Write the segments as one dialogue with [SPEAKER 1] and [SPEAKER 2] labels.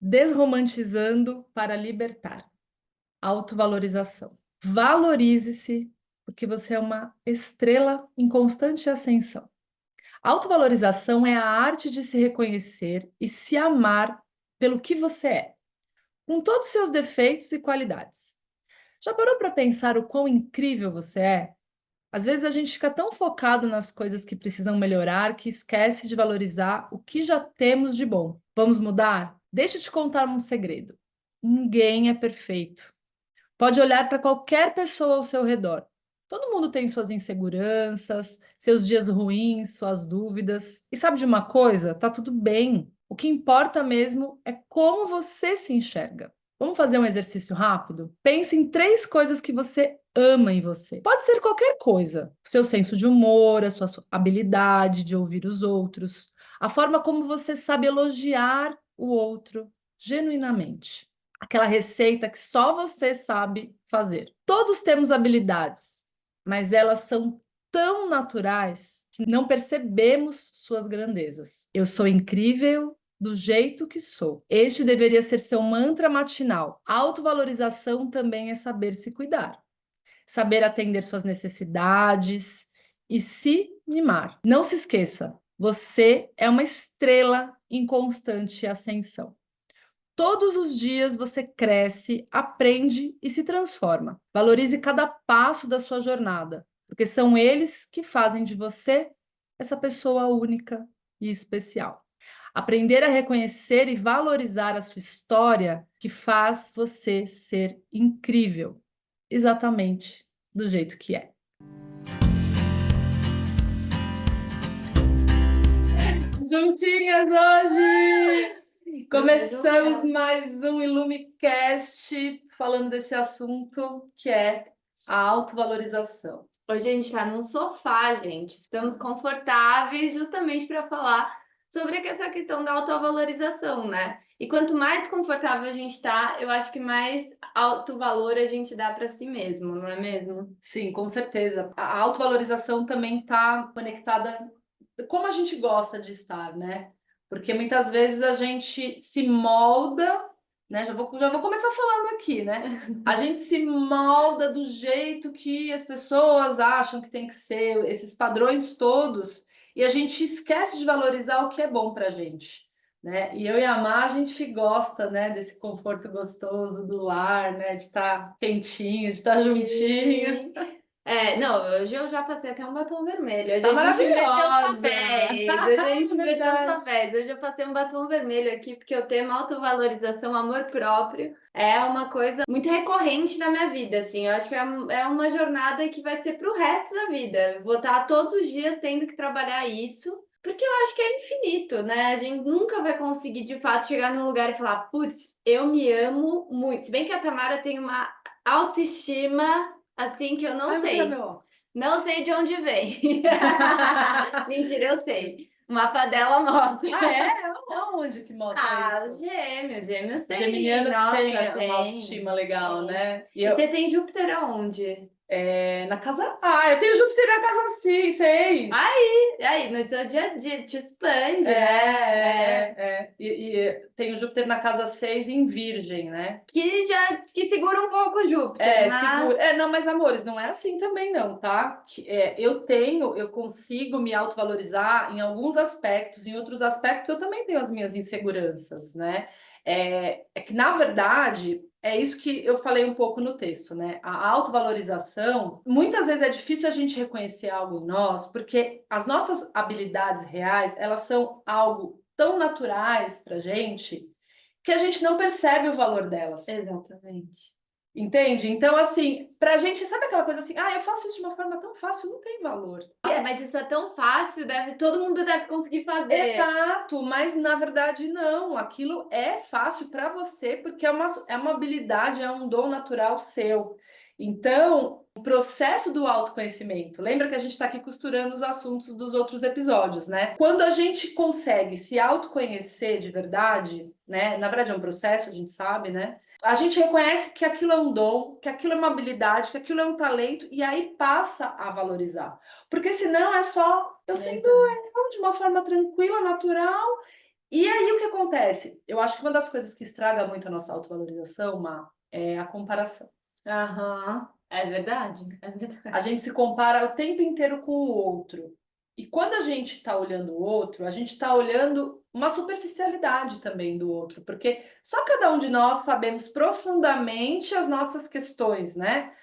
[SPEAKER 1] Desromantizando para libertar. Autovalorização. Valorize-se, porque você é uma estrela em constante ascensão. Autovalorização é a arte de se reconhecer e se amar pelo que você é, com todos os seus defeitos e qualidades. Já parou para pensar o quão incrível você é? Às vezes a gente fica tão focado nas coisas que precisam melhorar que esquece de valorizar o que já temos de bom. Vamos mudar? Deixa eu te contar um segredo. Ninguém é perfeito. Pode olhar para qualquer pessoa ao seu redor. Todo mundo tem suas inseguranças, seus dias ruins, suas dúvidas. E sabe de uma coisa? Tá tudo bem. O que importa mesmo é como você se enxerga. Vamos fazer um exercício rápido? Pense em 3 coisas que você ama em você. Pode ser qualquer coisa. O seu senso de humor, a sua habilidade de ouvir os outros, a forma como você sabe elogiar o outro genuinamente. Aquela receita que só você sabe fazer. Todos temos habilidades, mas elas são tão naturais que não percebemos suas grandezas. Eu sou incrível do jeito que sou. Este deveria ser seu mantra matinal. Autovalorização também é saber se cuidar, saber atender suas necessidades e se mimar. Não se esqueça, você é uma estrela em constante ascensão. Todos os dias você cresce, aprende e se transforma. Valorize cada passo da sua jornada, porque são eles que fazem de você essa pessoa única e especial. Aprender a reconhecer e valorizar a sua história que faz você ser incrível, exatamente do jeito que é. Juntinhas hoje! Começamos mais um Ilumicast falando desse assunto que é a autovalorização.
[SPEAKER 2] Hoje a gente está num sofá, gente. Estamos confortáveis justamente para falar sobre essa questão da autovalorização, né? E quanto mais confortável a gente está, eu acho que mais alto valor a gente dá para si mesmo, não é mesmo?
[SPEAKER 1] Sim, com certeza. A autovalorização também está conectada como a gente gosta de estar, né? Porque muitas vezes a gente se molda, né? Já vou começar falando aqui, né? A gente se molda do jeito que as pessoas acham que tem que ser, esses padrões todos, e a gente esquece de valorizar o que é bom pra gente, né? E eu e a Má, a gente gosta, né, desse conforto gostoso do lar, né? De estar quentinho, de estar juntinho.
[SPEAKER 2] Não, hoje eu já passei até um batom vermelho. Hoje
[SPEAKER 1] Tá
[SPEAKER 2] a gente inverteu os
[SPEAKER 1] maravilhosa!
[SPEAKER 2] papéis. Hoje a gente inverteu os
[SPEAKER 1] Verdade.
[SPEAKER 2] papéis. Hoje eu passei um batom vermelho aqui, porque o tema autovalorização, amor próprio, é uma coisa muito recorrente na minha vida, assim. Eu acho que é uma jornada que vai ser pro resto da vida. Vou estar todos os dias tendo que trabalhar isso. Porque eu acho que é infinito, né? A gente nunca vai conseguir, de fato, chegar num lugar e falar, putz, eu me amo muito. Se bem que a Tamara tem uma autoestima assim que eu não
[SPEAKER 1] Ai, vou tirar
[SPEAKER 2] sei.
[SPEAKER 1] meu óculos.
[SPEAKER 2] Não sei de onde vem. Mentira, eu sei. O mapa dela mostra.
[SPEAKER 1] Ah, é? Aonde que mostra isso?
[SPEAKER 2] Gêmeos
[SPEAKER 1] O
[SPEAKER 2] tem.
[SPEAKER 1] geminiano tem
[SPEAKER 2] Nossa,
[SPEAKER 1] uma
[SPEAKER 2] tem.
[SPEAKER 1] autoestima legal,
[SPEAKER 2] Tem.
[SPEAKER 1] né?
[SPEAKER 2] E você tem Júpiter aonde?
[SPEAKER 1] Na casa. Ah, eu tenho Júpiter na casa 6, 6.
[SPEAKER 2] Aí, no seu dia a dia, te expande, né?
[SPEAKER 1] E tenho Júpiter na casa 6 em Virgem, né?
[SPEAKER 2] Que segura um pouco o Júpiter, mas...
[SPEAKER 1] Seguro. Não, mas amores, não é assim também não, tá? Eu consigo me autovalorizar em alguns aspectos, em outros aspectos eu também tenho as minhas inseguranças, né? É que, na verdade, é isso que eu falei um pouco no texto, né? A autovalorização, muitas vezes é difícil a gente reconhecer algo em nós, porque as nossas habilidades reais, elas são algo tão naturais pra gente, que a gente não percebe o valor delas.
[SPEAKER 2] Exatamente.
[SPEAKER 1] Entende? Então, assim, pra gente, sabe aquela coisa assim, eu faço isso de uma forma tão fácil, não tem valor.
[SPEAKER 2] Nossa, mas isso é tão fácil, todo mundo deve conseguir fazer.
[SPEAKER 1] Exato, mas na verdade não. Aquilo é fácil para você porque é uma habilidade, é um dom natural seu. Então, o processo do autoconhecimento, lembra que a gente está aqui costurando os assuntos dos outros episódios, né? Quando a gente consegue se autoconhecer de verdade, né? Na verdade é um processo, a gente sabe, né? A gente reconhece que aquilo é um dom, que aquilo é uma habilidade, que aquilo é um talento, e aí passa a valorizar. Porque senão é só eu sendo
[SPEAKER 2] Exato.
[SPEAKER 1] de uma forma tranquila, natural, E aí o que acontece? Eu acho que uma das coisas que estraga muito a nossa autovalorização, Má, é a comparação.
[SPEAKER 2] Aham, é verdade, é
[SPEAKER 1] A
[SPEAKER 2] verdade.
[SPEAKER 1] gente se compara o tempo inteiro com o outro. E quando a gente está olhando o outro, a gente está olhando uma superficialidade também do outro, porque só cada um de nós sabemos profundamente as nossas questões, né?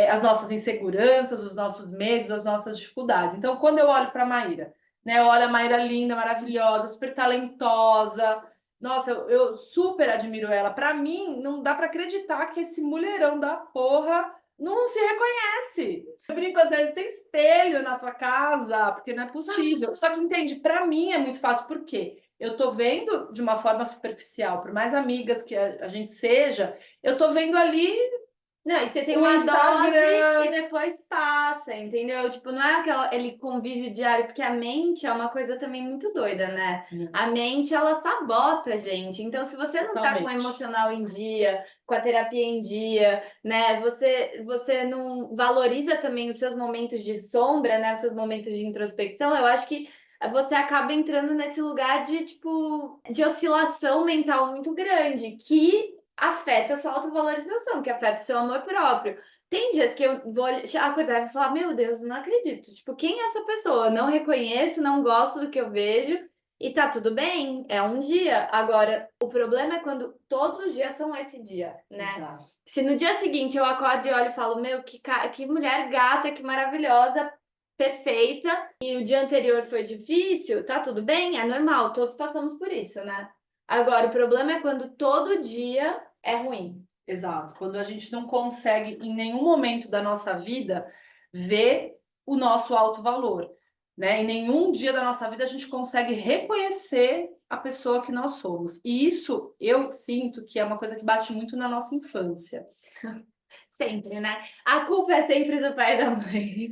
[SPEAKER 1] As nossas inseguranças, os nossos medos, as nossas dificuldades. Então, quando eu olho para a Maíra, né? Eu olho a Maíra linda, maravilhosa, super talentosa. Nossa, eu super admiro ela. Para mim, não dá para acreditar que esse mulherão da porra não se reconhece. Eu brinco, às vezes tem espelho na tua casa, porque não é possível. Só que entende, para mim é muito fácil, por quê? Eu tô vendo de uma forma superficial, por mais amigas que a gente seja, eu tô vendo ali
[SPEAKER 2] Não, e você tem
[SPEAKER 1] o
[SPEAKER 2] uma dose e
[SPEAKER 1] Instagram.
[SPEAKER 2] depois passa, entendeu? Tipo, não é aquele convívio diário, porque a mente é uma coisa também muito doida, né? A mente, ela sabota a gente. Então, se você não tá com o
[SPEAKER 1] Totalmente.
[SPEAKER 2] emocional em dia, com a terapia em dia, né? Você não valoriza também os seus momentos de sombra, né? Os seus momentos de introspecção, eu acho que você acaba entrando nesse lugar de, tipo, de oscilação mental muito grande, que afeta a sua autovalorização, que afeta o seu amor próprio. Tem dias que eu vou acordar e vou falar: Meu Deus, não acredito. Tipo, quem é essa pessoa? Não reconheço, não gosto do que eu vejo. E tá tudo bem, é um dia. Agora, o problema é quando todos os dias são esse dia, né?
[SPEAKER 1] Exato.
[SPEAKER 2] Se no dia seguinte eu acordo e olho e falo: Meu, que mulher gata, que maravilhosa, perfeita, e o dia anterior foi difícil, tá tudo bem, é normal, todos passamos por isso, né? Agora, o problema é quando todo dia é ruim.
[SPEAKER 1] Exato. Quando a gente não consegue, em nenhum momento da nossa vida, ver o nosso alto valor, né? Em nenhum dia da nossa vida a gente consegue reconhecer a pessoa que nós somos. E isso eu sinto que é uma coisa que bate muito na nossa infância.
[SPEAKER 2] Sempre, né? A culpa é sempre do pai e da mãe.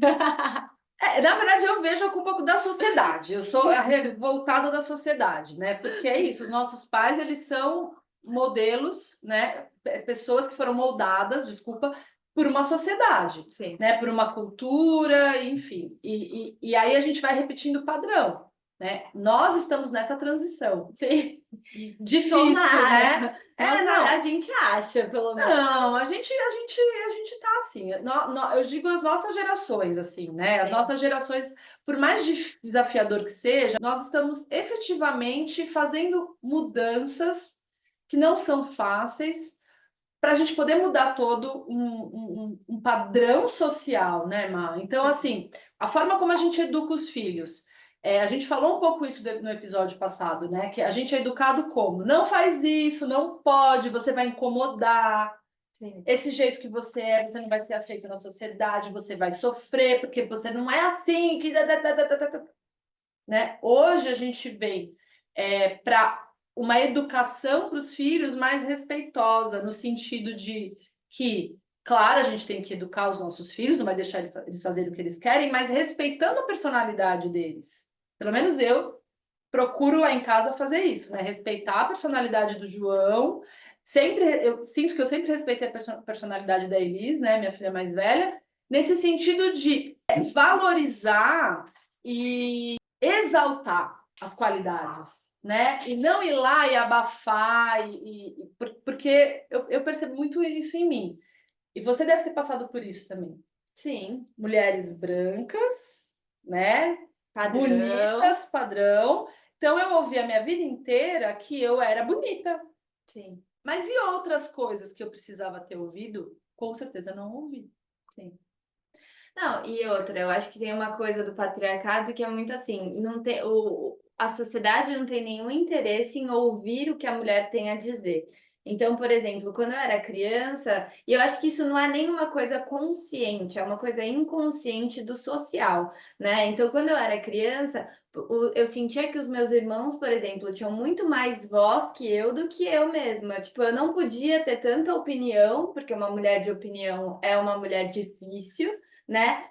[SPEAKER 1] Na verdade, eu vejo a culpa da sociedade. Eu sou a revoltada da sociedade, né? Porque é isso, os nossos pais, eles são modelos, né? Pessoas que foram moldadas, desculpa, por uma sociedade,
[SPEAKER 2] Sim.
[SPEAKER 1] né? Por uma cultura, enfim. E aí a gente vai repetindo o padrão, né? Nós estamos nessa transição.
[SPEAKER 2] Sim.
[SPEAKER 1] Difícil, né?
[SPEAKER 2] Tomara. Nossa, a
[SPEAKER 1] Não.
[SPEAKER 2] gente acha, pelo menos.
[SPEAKER 1] Não, a gente tá assim. Eu digo as nossas gerações, assim, né? As
[SPEAKER 2] Sim.
[SPEAKER 1] nossas gerações, por mais desafiador que seja, nós estamos efetivamente fazendo mudanças que não são fáceis para a gente poder mudar todo um padrão social, né, Má? Então,
[SPEAKER 2] Sim.
[SPEAKER 1] assim, a forma como a gente educa os filhos. A gente falou um pouco isso no episódio passado, né? Que a gente é educado como? Não faz isso, não pode, você vai incomodar.
[SPEAKER 2] Sim.
[SPEAKER 1] Esse jeito que você não vai ser aceito na sociedade, você vai sofrer, porque você não é assim, que né? Hoje a gente vem para uma educação para os filhos mais respeitosa, no sentido de que, claro, a gente tem que educar os nossos filhos, não vai deixar eles fazerem o que eles querem, mas respeitando a personalidade deles. Pelo menos eu procuro lá em casa fazer isso, né? Respeitar a personalidade do João. Sempre, eu sinto que eu sempre respeitei a personalidade da Elis, né? Minha filha mais velha, nesse sentido de valorizar e exaltar as qualidades, né? E não ir lá e abafar, porque eu percebo muito isso em mim. E você deve ter passado por isso também.
[SPEAKER 2] Sim.
[SPEAKER 1] Mulheres brancas, né?
[SPEAKER 2] Padrão.
[SPEAKER 1] Bonitas, padrão. Então eu ouvi a minha vida inteira que eu era bonita.
[SPEAKER 2] Sim.
[SPEAKER 1] Mas e outras coisas que eu precisava ter ouvido? Com certeza não ouvi.
[SPEAKER 2] Sim. Não, e outra, eu acho que tem uma coisa do patriarcado que é muito assim, não tem, a sociedade não tem nenhum interesse em ouvir o que a mulher tem a dizer. Então, por exemplo, quando eu era criança, e eu acho que isso não é nenhuma coisa consciente, é uma coisa inconsciente do social, né? Então, quando eu era criança, eu sentia que os meus irmãos, por exemplo, tinham muito mais voz que eu do que eu mesma. Tipo, eu não podia ter tanta opinião, porque uma mulher de opinião é uma mulher difícil, né?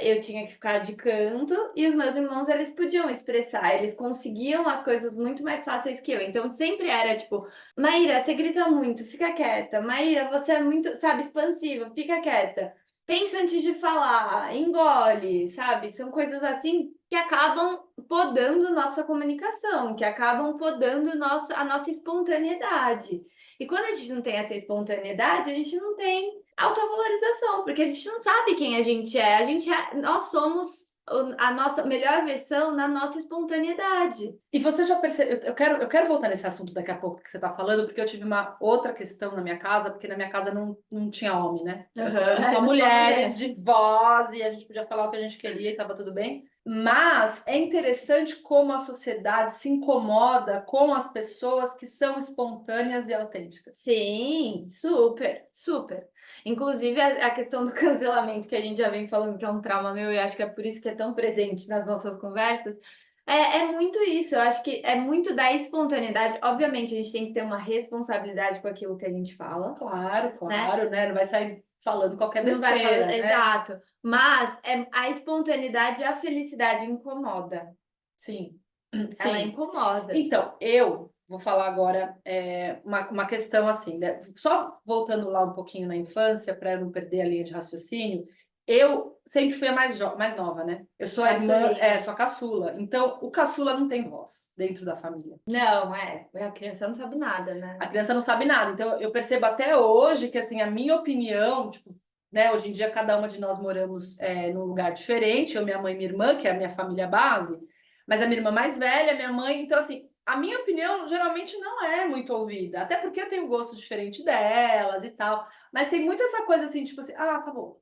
[SPEAKER 2] Eu tinha que ficar de canto e os meus irmãos eles podiam expressar, eles conseguiam as coisas muito mais fáceis que eu. Então sempre era tipo, Maíra, você grita muito, fica quieta. Maíra, você é muito, sabe, expansiva, fica quieta. Pensa antes de falar, engole, sabe? São coisas assim que acabam podando nossa comunicação, que acabam podando a nossa espontaneidade. E quando a gente não tem essa espontaneidade, a gente não tem autovalorização, porque a gente não sabe quem a gente é. Nós somos a nossa melhor versão na nossa espontaneidade.
[SPEAKER 1] E você já percebeu? Eu quero voltar nesse assunto daqui a pouco que você está falando, porque eu tive uma outra questão na minha casa, porque na minha casa não tinha homem, né? Era só
[SPEAKER 2] Aham,
[SPEAKER 1] só
[SPEAKER 2] era só
[SPEAKER 1] mulheres
[SPEAKER 2] mulher.
[SPEAKER 1] de voz e a gente podia falar o que a gente queria e estava tudo bem. Mas é interessante como a sociedade se incomoda com as pessoas que são espontâneas e autênticas.
[SPEAKER 2] Sim, super, super. Inclusive a questão do cancelamento que a gente já vem falando que é um trauma meu e acho que é por isso que é tão presente nas nossas conversas. É muito isso, eu acho que é muito da espontaneidade. Obviamente, a gente tem que ter uma responsabilidade com aquilo que a gente fala,
[SPEAKER 1] Claro,
[SPEAKER 2] né?
[SPEAKER 1] claro, né? Não vai sair falando qualquer
[SPEAKER 2] Não vai falar,
[SPEAKER 1] besteira, né?
[SPEAKER 2] exato. Mas a espontaneidade e a felicidade incomoda.
[SPEAKER 1] Sim,
[SPEAKER 2] Ela
[SPEAKER 1] sim.
[SPEAKER 2] incomoda.
[SPEAKER 1] Então, eu vou falar agora uma questão assim, né? Só voltando lá um pouquinho na infância, para eu não perder a linha de raciocínio, eu sempre fui a mais nova, né? Eu sou a irmã,
[SPEAKER 2] Caçulinha.
[SPEAKER 1] sou a caçula. Então, o caçula não tem voz dentro da família.
[SPEAKER 2] Não, a criança não sabe nada, né?
[SPEAKER 1] A criança não sabe nada. Então, eu percebo até hoje que, assim, a minha opinião, tipo, né? Hoje em dia, cada uma de nós moramos num lugar diferente, eu, minha mãe e minha irmã, que é a minha família base, mas a minha irmã mais velha, minha mãe, então, assim, a minha opinião geralmente não é muito ouvida, até porque eu tenho gosto diferente delas e tal, mas tem muito essa coisa assim, tipo assim, ah, tá bom.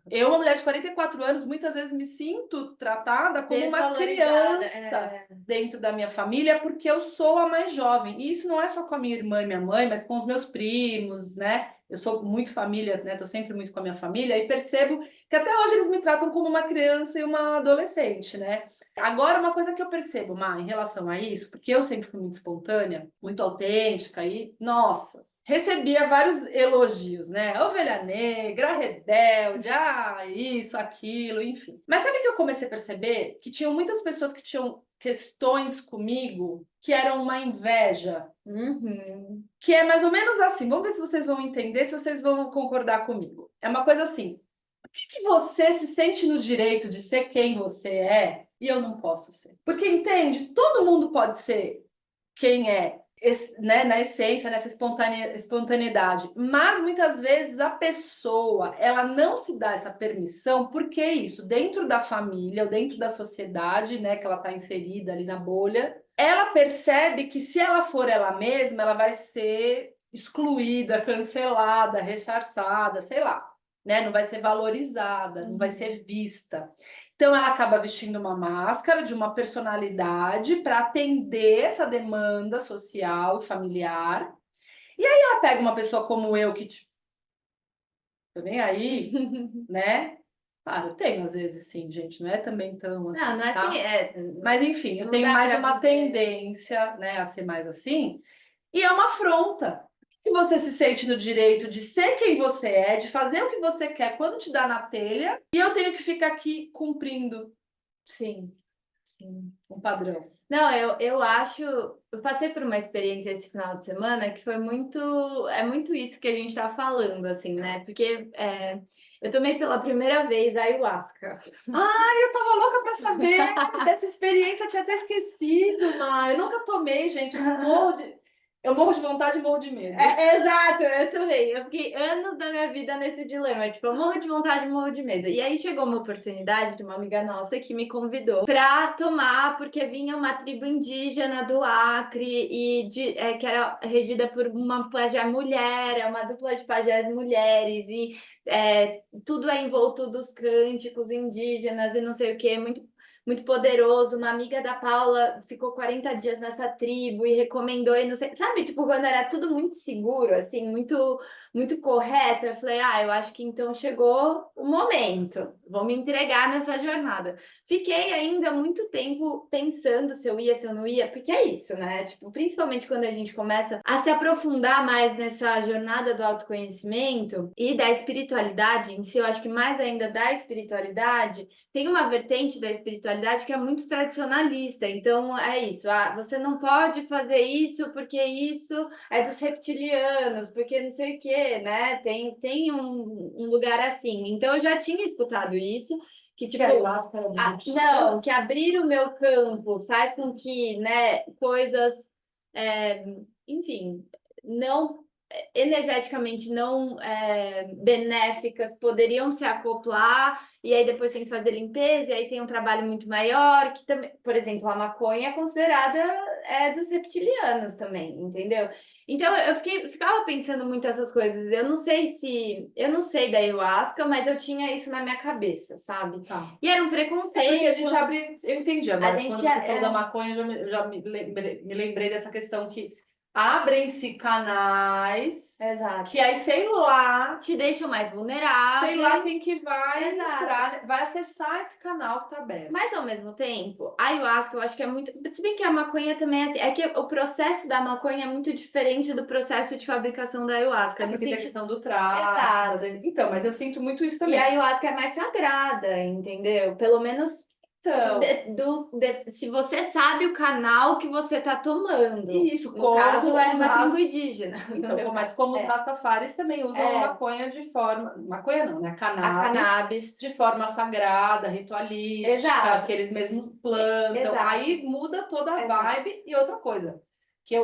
[SPEAKER 1] Eu, uma mulher de 44 anos, muitas vezes me sinto tratada como uma
[SPEAKER 2] Desvalorizada.
[SPEAKER 1] criança dentro da minha família, porque eu sou a mais jovem. E isso não é só com a minha irmã e minha mãe, mas com os meus primos, né? Eu sou muito família, né? Tô sempre muito com a minha família e percebo que até hoje eles me tratam como uma criança e uma adolescente, né? Agora, uma coisa que eu percebo, Má, em relação a isso, porque eu sempre fui muito espontânea, muito autêntica e, nossa, recebia vários elogios, né? A ovelha negra, a rebelde, isso, aquilo, enfim. Mas sabe que eu comecei a perceber que tinham muitas pessoas que tinham questões comigo que eram uma inveja,
[SPEAKER 2] Uhum.
[SPEAKER 1] que é mais ou menos assim. Vamos ver se vocês vão entender, se vocês vão concordar comigo. É uma coisa assim. Por que você se sente no direito de ser quem você é e eu não posso ser? Porque entende, todo mundo pode ser quem é, né, na essência, nessa espontaneidade. Mas muitas vezes a pessoa, ela não se dá essa permissão, porque é isso, dentro da família ou dentro da sociedade, né, que ela está inserida ali na bolha, ela percebe que se ela for ela mesma, ela vai ser excluída, cancelada, rechaçada, sei lá, né? Não vai ser valorizada, não vai
[SPEAKER 2] Uhum.
[SPEAKER 1] ser vista. Então, ela acaba vestindo uma máscara de uma personalidade para atender essa demanda social e familiar. E aí ela pega uma pessoa como eu, que tipo, tô nem aí, né? Claro, tem às vezes sim, gente, não é também tão
[SPEAKER 2] Não,
[SPEAKER 1] assim,
[SPEAKER 2] não é assim,
[SPEAKER 1] tá? Mas enfim, eu
[SPEAKER 2] não
[SPEAKER 1] tenho
[SPEAKER 2] dá
[SPEAKER 1] mais
[SPEAKER 2] para
[SPEAKER 1] uma
[SPEAKER 2] viver.
[SPEAKER 1] tendência, né, a ser mais assim, e é uma afronta. Que você se sente no direito de ser quem você é, de fazer o que você quer quando te dá na telha, e eu tenho que ficar aqui cumprindo
[SPEAKER 2] Sim, sim.
[SPEAKER 1] um padrão.
[SPEAKER 2] Não, eu acho. Eu passei por uma experiência esse final de semana que foi muito. É muito isso que a gente tá falando, assim, né? Porque eu tomei pela primeira vez ayahuasca.
[SPEAKER 1] Eu tava louca pra saber dessa experiência, eu tinha até esquecido, mas eu nunca tomei, gente. Eu morro de vontade e morro de medo.
[SPEAKER 2] Exato, eu também. Eu fiquei anos da minha vida nesse dilema. Tipo, eu morro de vontade, morro de medo. E aí chegou uma oportunidade de uma amiga nossa que me convidou pra tomar, porque vinha uma tribo indígena do Acre que era regida por uma pajé mulher, é uma dupla de pajés mulheres, e tudo é envolto dos cânticos indígenas e não sei o que, muito poderoso. Uma amiga da Paula ficou 40 dias nessa tribo e recomendou, e não sei, sabe, tipo, quando era tudo muito seguro, assim, muito correto, eu falei, eu acho que então chegou o momento, vou me entregar nessa jornada. Fiquei ainda muito tempo pensando se eu ia, se eu não ia, porque é isso, né? Tipo, principalmente quando a gente começa a se aprofundar mais nessa jornada do autoconhecimento e da espiritualidade em si, eu acho que mais ainda da espiritualidade, tem uma vertente da espiritualidade que é muito tradicionalista. Então, é isso. Você não pode fazer isso porque isso é dos reptilianos, porque não sei o quê, né? Tem um lugar assim. Então, eu já tinha escutado isso que
[SPEAKER 1] Que a
[SPEAKER 2] tipo,
[SPEAKER 1] ayahuasca era dos
[SPEAKER 2] não,
[SPEAKER 1] reptilianos?
[SPEAKER 2] que abrir o meu campo faz com que, né, coisas, é, enfim, não energeticamente não benéficas poderiam se acoplar, e aí depois tem que fazer limpeza, e aí tem um trabalho muito maior, que também, por exemplo, a maconha é considerada dos reptilianos também, entendeu? Então ficava pensando muito essas coisas. Eu não sei da ayahuasca, mas eu tinha isso na minha cabeça, sabe?
[SPEAKER 1] Tá.
[SPEAKER 2] E era um
[SPEAKER 1] É porque a
[SPEAKER 2] preconceito.
[SPEAKER 1] gente abre. Eu entendi
[SPEAKER 2] A
[SPEAKER 1] agora. Quando
[SPEAKER 2] gente
[SPEAKER 1] você falou da maconha, eu já me lembrei dessa questão que abrem-se canais
[SPEAKER 2] exato.
[SPEAKER 1] que aí,
[SPEAKER 2] Te deixam mais
[SPEAKER 1] sei lá
[SPEAKER 2] vulneráveis.
[SPEAKER 1] quem que vai
[SPEAKER 2] Exato.
[SPEAKER 1] entrar, né, vai acessar esse canal que tá aberto.
[SPEAKER 2] Mas ao mesmo tempo, a ayahuasca eu acho que é muito. Se bem que a maconha também é assim. É que o processo da maconha é muito diferente do processo de fabricação da ayahuasca.
[SPEAKER 1] É
[SPEAKER 2] No
[SPEAKER 1] porque tem a
[SPEAKER 2] sentido.
[SPEAKER 1] questão do tráfico,
[SPEAKER 2] Exato.
[SPEAKER 1] então, mas eu sinto muito isso
[SPEAKER 2] E a
[SPEAKER 1] também.
[SPEAKER 2] ayahuasca é mais sagrada, entendeu? Pelo menos
[SPEAKER 1] Então,
[SPEAKER 2] se você sabe o canal que você está tomando.
[SPEAKER 1] isso,
[SPEAKER 2] No caso,
[SPEAKER 1] como
[SPEAKER 2] era
[SPEAKER 1] os
[SPEAKER 2] uma tribo indígena, no
[SPEAKER 1] então,
[SPEAKER 2] meu
[SPEAKER 1] mas
[SPEAKER 2] caso.
[SPEAKER 1] como os Rastafaris também usam a
[SPEAKER 2] É,
[SPEAKER 1] maconha de forma, maconha não, né?
[SPEAKER 2] a
[SPEAKER 1] Cannabis
[SPEAKER 2] cannabis.
[SPEAKER 1] de forma sagrada, ritualística,
[SPEAKER 2] Exato,
[SPEAKER 1] que eles mesmos plantam.
[SPEAKER 2] exato.
[SPEAKER 1] Aí muda toda a
[SPEAKER 2] Exato.
[SPEAKER 1] vibe e outra coisa que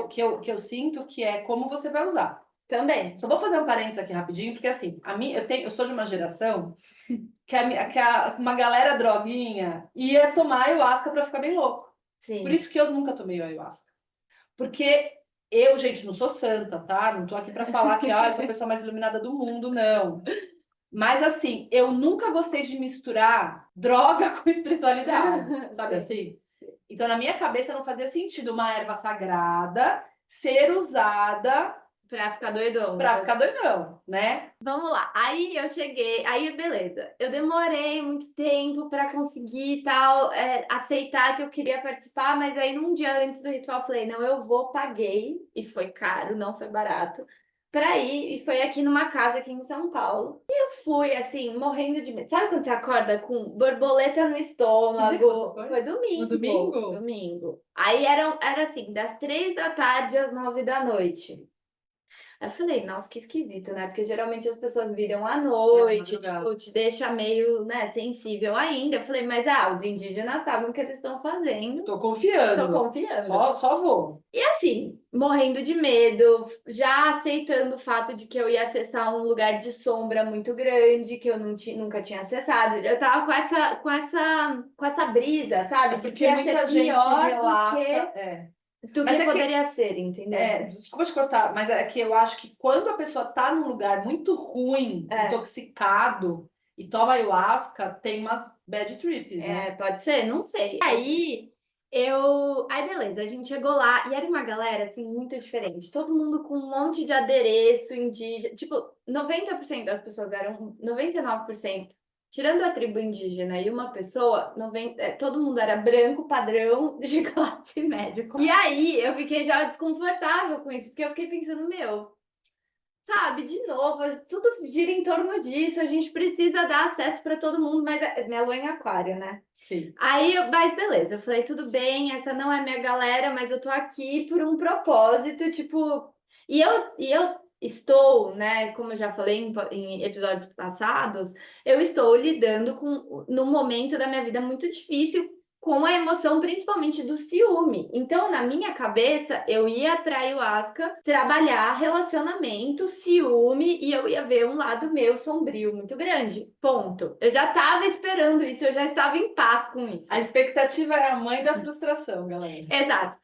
[SPEAKER 1] eu sinto que é como você vai usar.
[SPEAKER 2] Também.
[SPEAKER 1] Só vou fazer um parênteses aqui rapidinho, porque assim, a mim, eu sou de uma geração uma galera droguinha ia tomar ayahuasca para ficar bem louco. Por
[SPEAKER 2] Sim.
[SPEAKER 1] isso que eu nunca tomei ayahuasca. Porque eu, gente, não sou santa, tá? Não tô aqui para falar que eu sou a pessoa mais iluminada do mundo, não. Mas assim, eu nunca gostei de misturar droga com espiritualidade, sabe
[SPEAKER 2] Sim.
[SPEAKER 1] assim? Então, na minha cabeça, não fazia sentido uma erva sagrada ser usada
[SPEAKER 2] Pra ficar doidão.
[SPEAKER 1] para ficar doidão, né?
[SPEAKER 2] Vamos lá. Aí eu cheguei, aí beleza. Eu demorei muito tempo para conseguir tal, aceitar que eu queria participar, mas aí num dia antes do ritual eu falei, não, eu vou, paguei, e foi caro, não foi barato, para ir, e foi aqui numa casa aqui em São Paulo. E eu fui assim, morrendo de medo. Sabe quando você acorda com borboleta no
[SPEAKER 1] Que dia que você
[SPEAKER 2] estômago?
[SPEAKER 1] foi?
[SPEAKER 2] Foi
[SPEAKER 1] No
[SPEAKER 2] domingo,
[SPEAKER 1] domingo?
[SPEAKER 2] domingo. Aí era assim, das 3 da tarde às 9 da noite. Aí eu falei, nossa, que esquisito, né? Porque geralmente as pessoas viram à
[SPEAKER 1] É,
[SPEAKER 2] noite,
[SPEAKER 1] madrugada.
[SPEAKER 2] tipo, te deixa meio, né, sensível ainda. Eu falei, mas os indígenas sabem o que eles estão fazendo.
[SPEAKER 1] Tô
[SPEAKER 2] Tô
[SPEAKER 1] confiando.
[SPEAKER 2] confiando.
[SPEAKER 1] Só vou.
[SPEAKER 2] E assim, morrendo de medo, já aceitando o fato de que eu ia acessar um lugar de sombra muito grande, que eu nunca tinha acessado. Eu tava com essa brisa,
[SPEAKER 1] É
[SPEAKER 2] sabe? De que
[SPEAKER 1] porque
[SPEAKER 2] ia ser
[SPEAKER 1] muita gente
[SPEAKER 2] pior do
[SPEAKER 1] relata.
[SPEAKER 2] que,
[SPEAKER 1] É.
[SPEAKER 2] do
[SPEAKER 1] Mas
[SPEAKER 2] que
[SPEAKER 1] é que.
[SPEAKER 2] poderia ser, entendeu?
[SPEAKER 1] Desculpa te cortar, mas é que eu acho que quando a pessoa tá num lugar muito ruim,
[SPEAKER 2] É.
[SPEAKER 1] intoxicado, e toma ayahuasca, tem umas bad trips, né?
[SPEAKER 2] Pode ser, não sei. Aí beleza, a gente chegou lá e era uma galera assim muito diferente. Todo mundo com um monte de adereço indígena, tipo, 90% das pessoas eram 99%, tirando a tribo indígena e uma pessoa, todo mundo era branco, padrão de classe média. E aí eu fiquei já desconfortável com isso, porque eu fiquei pensando, meu, sabe, de novo, tudo gira em torno disso. A gente precisa dar acesso para todo mundo, mas minha lua é em aquário, né?
[SPEAKER 1] Sim.
[SPEAKER 2] Aí, mas beleza, eu falei, tudo bem, essa não é minha galera, mas eu tô aqui por um propósito, tipo. E eu estou, né, como eu já falei em episódios passados, eu estou lidando com, num momento da minha vida muito difícil com a emoção, principalmente do ciúme. Então, na minha cabeça, eu ia pra ayahuasca trabalhar relacionamento, ciúme, e eu ia ver um lado meu sombrio muito grande. Ponto. Eu já estava esperando isso, eu já estava em paz com isso.
[SPEAKER 1] A expectativa é a mãe da frustração, galera.
[SPEAKER 2] Exato.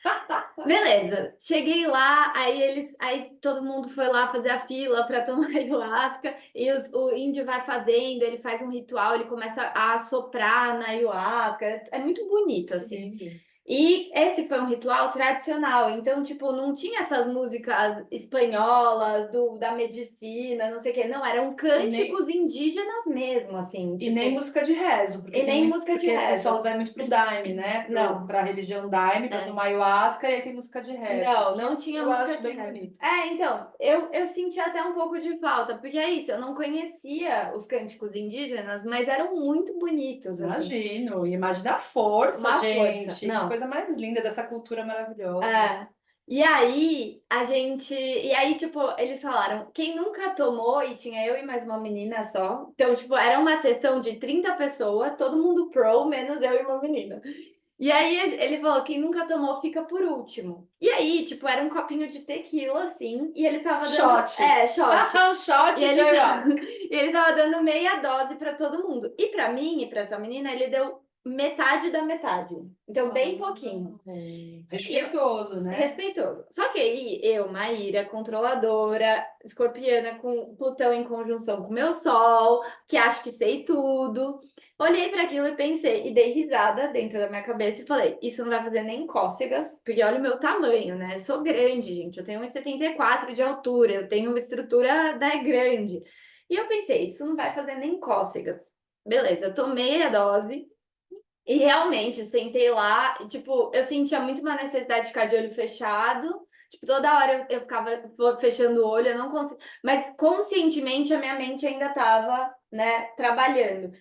[SPEAKER 2] Beleza. Cheguei lá, aí todo mundo foi lá fazer a fila para tomar ayahuasca e o índio vai fazendo, ele faz um ritual, ele começa a soprar na ayahuasca. É muito bonito assim. E esse foi um ritual tradicional, então, tipo, não tinha essas músicas espanholas da medicina, não sei o quê, não, eram cânticos indígenas mesmo, assim,
[SPEAKER 1] E nem
[SPEAKER 2] tipo,
[SPEAKER 1] música de rezo, porque
[SPEAKER 2] e
[SPEAKER 1] tem
[SPEAKER 2] nem
[SPEAKER 1] muito,
[SPEAKER 2] música de
[SPEAKER 1] porque o pessoal
[SPEAKER 2] rezo.
[SPEAKER 1] vai muito pro Daime, né?
[SPEAKER 2] Não.
[SPEAKER 1] Pra religião Daime, pra tomar ayahuasca, e aí tem música de rezo.
[SPEAKER 2] Não tinha
[SPEAKER 1] Eu
[SPEAKER 2] música
[SPEAKER 1] acho
[SPEAKER 2] de
[SPEAKER 1] bem
[SPEAKER 2] rap.
[SPEAKER 1] bonito.
[SPEAKER 2] Então, eu senti até um pouco de falta, porque é isso, eu não conhecia os cânticos indígenas, mas eram muito bonitos, assim.
[SPEAKER 1] Imagino, e imagina a força,
[SPEAKER 2] Uma força.
[SPEAKER 1] gente. Que
[SPEAKER 2] Não.
[SPEAKER 1] coisa mais linda dessa cultura maravilhosa.
[SPEAKER 2] É. E aí, tipo, eles falaram, quem nunca tomou, e tinha eu e mais uma menina só. Então, tipo, era uma sessão de 30 pessoas, todo mundo pro, menos eu e uma menina. E aí ele falou, quem nunca tomou fica por último. E aí, tipo, era um copinho de tequila, assim, e ele tava dando.
[SPEAKER 1] Shot.
[SPEAKER 2] É, shot.
[SPEAKER 1] Ah, um shot
[SPEAKER 2] E
[SPEAKER 1] de
[SPEAKER 2] ele,
[SPEAKER 1] vodka.
[SPEAKER 2] e ele tava dando meia dose pra todo mundo. E pra mim e pra essa menina, ele deu metade da metade. Então, bem pouquinho.
[SPEAKER 1] Respeitoso, né?
[SPEAKER 2] Respeitoso. Só que aí, eu, Maíra, controladora, escorpiana com Plutão em conjunção com meu Sol, que acho que sei tudo, olhei para aquilo e pensei, e dei risada dentro da minha cabeça e falei: isso não vai fazer nem cócegas, porque olha o meu tamanho, né? Eu sou grande, gente. Eu tenho 1,74 de altura, eu tenho uma estrutura grande. E eu pensei: isso não vai fazer nem cócegas. Beleza, eu tomei a dose. E realmente, eu sentei lá, e, tipo, eu sentia muito uma necessidade de ficar de olho fechado. Tipo, toda hora eu ficava fechando o olho, eu não conseguia. Mas conscientemente a minha mente ainda estava, né, trabalhando.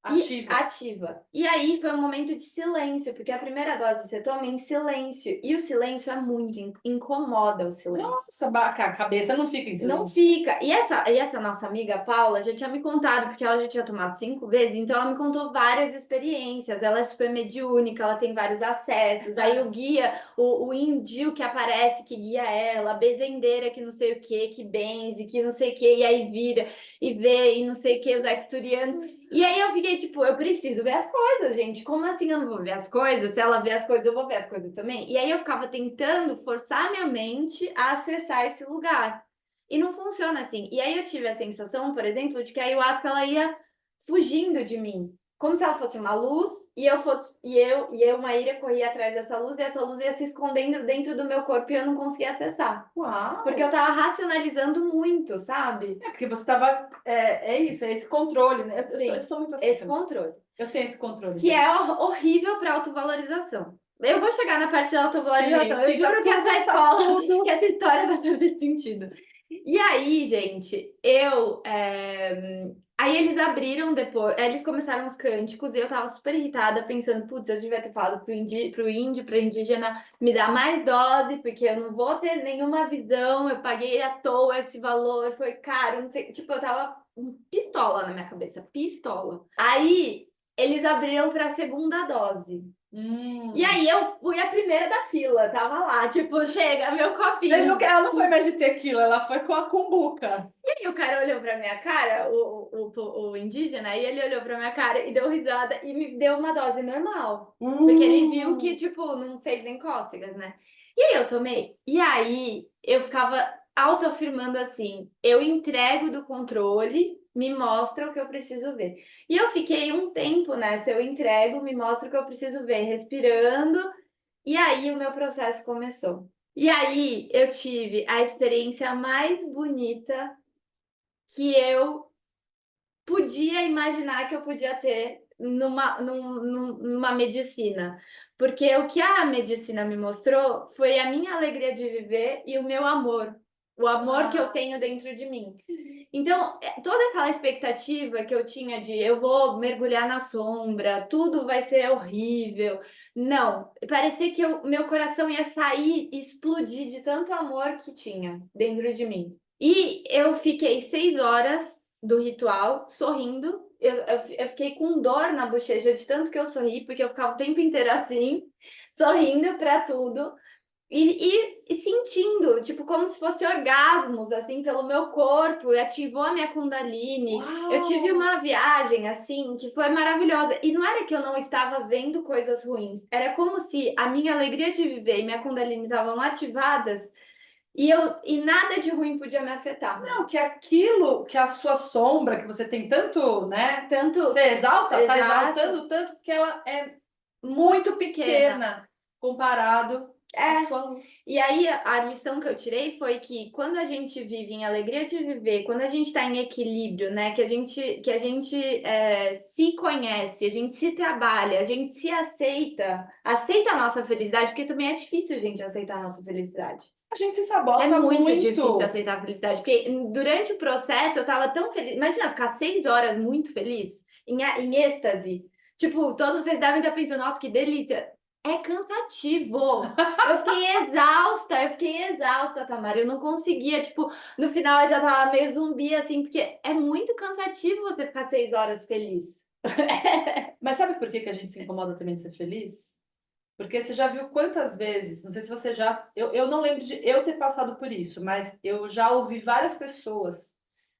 [SPEAKER 2] E
[SPEAKER 1] Ativa.
[SPEAKER 2] ativa. E aí foi um momento de silêncio, porque a primeira dose você toma em silêncio. E o silêncio é muito, incomoda o silêncio.
[SPEAKER 1] Nossa, a cabeça não fica em
[SPEAKER 2] Não
[SPEAKER 1] silêncio.
[SPEAKER 2] fica. E essa nossa amiga Paula já tinha me contado, porque ela já tinha tomado 5 vezes, então ela me contou várias experiências. Ela é super mediúnica, ela tem vários acessos. Aí o guia, o índio que aparece, que guia ela, a bezendeira que não sei o que benze, que não sei o que, e aí vira e vê, e não sei o que, os arcturianos. E aí eu fiquei tipo, eu preciso ver as coisas, gente. Como assim eu não vou ver as coisas? Se ela vê as coisas, eu vou ver as coisas também. E aí eu ficava tentando forçar minha mente a acessar esse lugar. E não funciona assim. E aí eu tive a sensação, por exemplo, de que a ayahuasca ela ia fugindo de mim. Como se ela fosse uma luz e eu fosse Maíra, corria atrás dessa luz e essa luz ia se escondendo dentro do meu corpo e eu não conseguia acessar. Porque eu
[SPEAKER 1] Uau!
[SPEAKER 2] tava racionalizando muito, sabe?
[SPEAKER 1] É porque você estava. É isso, é esse controle, né? Eu
[SPEAKER 2] Sim,
[SPEAKER 1] sou muito assim
[SPEAKER 2] esse
[SPEAKER 1] também.
[SPEAKER 2] controle.
[SPEAKER 1] Eu tenho esse controle
[SPEAKER 2] Que
[SPEAKER 1] também.
[SPEAKER 2] é horrível para autovalorização. Eu vou chegar na parte da
[SPEAKER 1] Sim,
[SPEAKER 2] autovalorização. Eu
[SPEAKER 1] sim,
[SPEAKER 2] juro que essa
[SPEAKER 1] tá
[SPEAKER 2] escola, que
[SPEAKER 1] tudo.
[SPEAKER 2] essa história vai fazer sentido. E aí, gente, aí eles abriram depois, aí eles começaram os cânticos e eu tava super irritada, pensando, putz, eu devia ter falado pro índio, pro indígena, me dar mais dose, porque eu não vou ter nenhuma visão, eu paguei à toa esse valor, foi caro, não sei, tipo, eu tava pistola na minha cabeça, pistola. Aí eles abriram pra segunda dose. E
[SPEAKER 1] Hum.
[SPEAKER 2] aí eu fui a primeira da fila, tava lá, tipo, chega meu copinho.
[SPEAKER 1] Ela não foi mais de tequila, ela foi com a cumbuca.
[SPEAKER 2] E aí o cara olhou pra minha cara, o indígena, e ele olhou pra minha cara e deu risada e me deu uma dose normal. Porque ele viu que,
[SPEAKER 1] Uh.
[SPEAKER 2] tipo, não fez nem cócegas, né? E aí eu tomei. E aí eu ficava autoafirmando assim: eu entrego do controle, me mostra o que eu preciso ver. E eu fiquei um tempo nessa, eu entrego, me mostra o que eu preciso ver, respirando. E aí o meu processo começou. E aí eu tive a experiência mais bonita que eu podia imaginar que eu podia ter numa medicina. Porque o que a medicina me mostrou foi a minha alegria de viver e o meu amor. O amor que eu tenho dentro de mim. Então, toda aquela expectativa que eu tinha de eu vou mergulhar na sombra, tudo vai ser horrível. Não, parecia que meu coração ia sair e explodir de tanto amor que tinha dentro de mim. E eu fiquei 6 horas do ritual sorrindo. Eu fiquei com dor na bochecha de tanto que eu sorri, porque eu ficava o tempo inteiro assim, sorrindo para tudo. E sentindo, tipo, como se fosse orgasmos, assim, pelo meu corpo, e ativou a minha Kundalini. Eu tive
[SPEAKER 1] Uau!
[SPEAKER 2] uma viagem, assim, que foi maravilhosa. E não era que eu não estava vendo coisas ruins, era como se a minha alegria de viver e minha Kundalini estavam ativadas e nada de ruim podia me afetar.
[SPEAKER 1] Não, que aquilo, que a sua sombra, que você tem tanto, né? Você
[SPEAKER 2] Tanto,
[SPEAKER 1] exalta, tá
[SPEAKER 2] exato,
[SPEAKER 1] exaltando tanto que ela é
[SPEAKER 2] muito
[SPEAKER 1] muito
[SPEAKER 2] pequena.
[SPEAKER 1] pequena comparado à
[SPEAKER 2] É.
[SPEAKER 1] sua luz.
[SPEAKER 2] E aí, a lição que eu tirei foi que quando a gente vive em alegria de viver, quando a gente está em equilíbrio, né, que a gente se conhece, a gente se trabalha, a gente se aceita a nossa felicidade, porque também é difícil a gente aceitar a nossa felicidade.
[SPEAKER 1] A gente se
[SPEAKER 2] É
[SPEAKER 1] sabota
[SPEAKER 2] muito difícil
[SPEAKER 1] muito.
[SPEAKER 2] aceitar a felicidade, porque durante o processo eu tava tão feliz. Imagina ficar 6 horas muito feliz, em êxtase. Tipo, todos vocês devem estar pensando, nossa, que delícia. é cansativo. Eu fiquei exausta, Tamara. Eu não conseguia, tipo, no final eu já tava meio zumbi, assim, porque é muito cansativo você ficar 6 horas feliz.
[SPEAKER 1] Mas sabe por que que a gente se incomoda também de ser feliz? Porque você já viu quantas vezes, não sei se você já. Eu não lembro de eu ter passado por isso, mas eu já ouvi várias pessoas.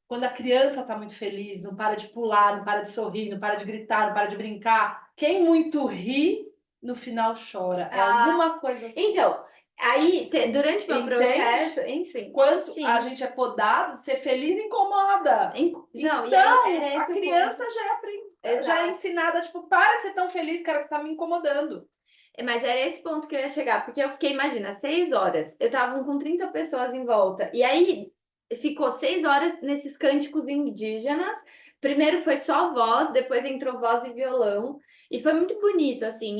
[SPEAKER 1] Quando a criança está muito feliz, não para de pular, não para de sorrir, não para de gritar, não para de brincar. Quem muito ri, no final chora. É
[SPEAKER 2] Ah,
[SPEAKER 1] alguma coisa assim.
[SPEAKER 2] então, aí, durante o meu processo,
[SPEAKER 1] Entende?
[SPEAKER 2] enfim,
[SPEAKER 1] Quanto a
[SPEAKER 2] sim.
[SPEAKER 1] gente é podado, ser feliz incomoda.
[SPEAKER 2] Não, e aí era
[SPEAKER 1] Então, a
[SPEAKER 2] esse o
[SPEAKER 1] criança
[SPEAKER 2] ponto.
[SPEAKER 1] já é
[SPEAKER 2] Exato.
[SPEAKER 1] ensinada, tipo, para de ser tão feliz, cara, que você tá me incomodando.
[SPEAKER 2] Mas era esse ponto que eu ia chegar, porque eu fiquei, imagina, 6 horas. Eu tava com 30 pessoas em volta. E aí ficou 6 horas nesses cânticos indígenas. Primeiro foi só voz, depois entrou voz e violão. E foi muito bonito, assim.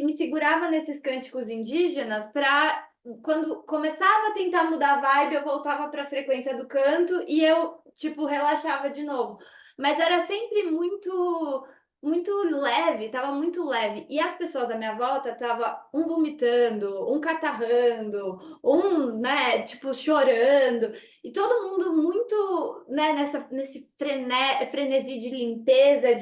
[SPEAKER 2] Me segurava nesses cânticos indígenas para quando começava a tentar mudar a vibe, eu voltava para a frequência do canto e eu, tipo, relaxava de novo. Mas era sempre muito leve, tava muito leve. E as pessoas à minha volta tava um vomitando, um catarrando, um, né, tipo, chorando. E todo mundo muito, né, nesse frenesi de limpeza,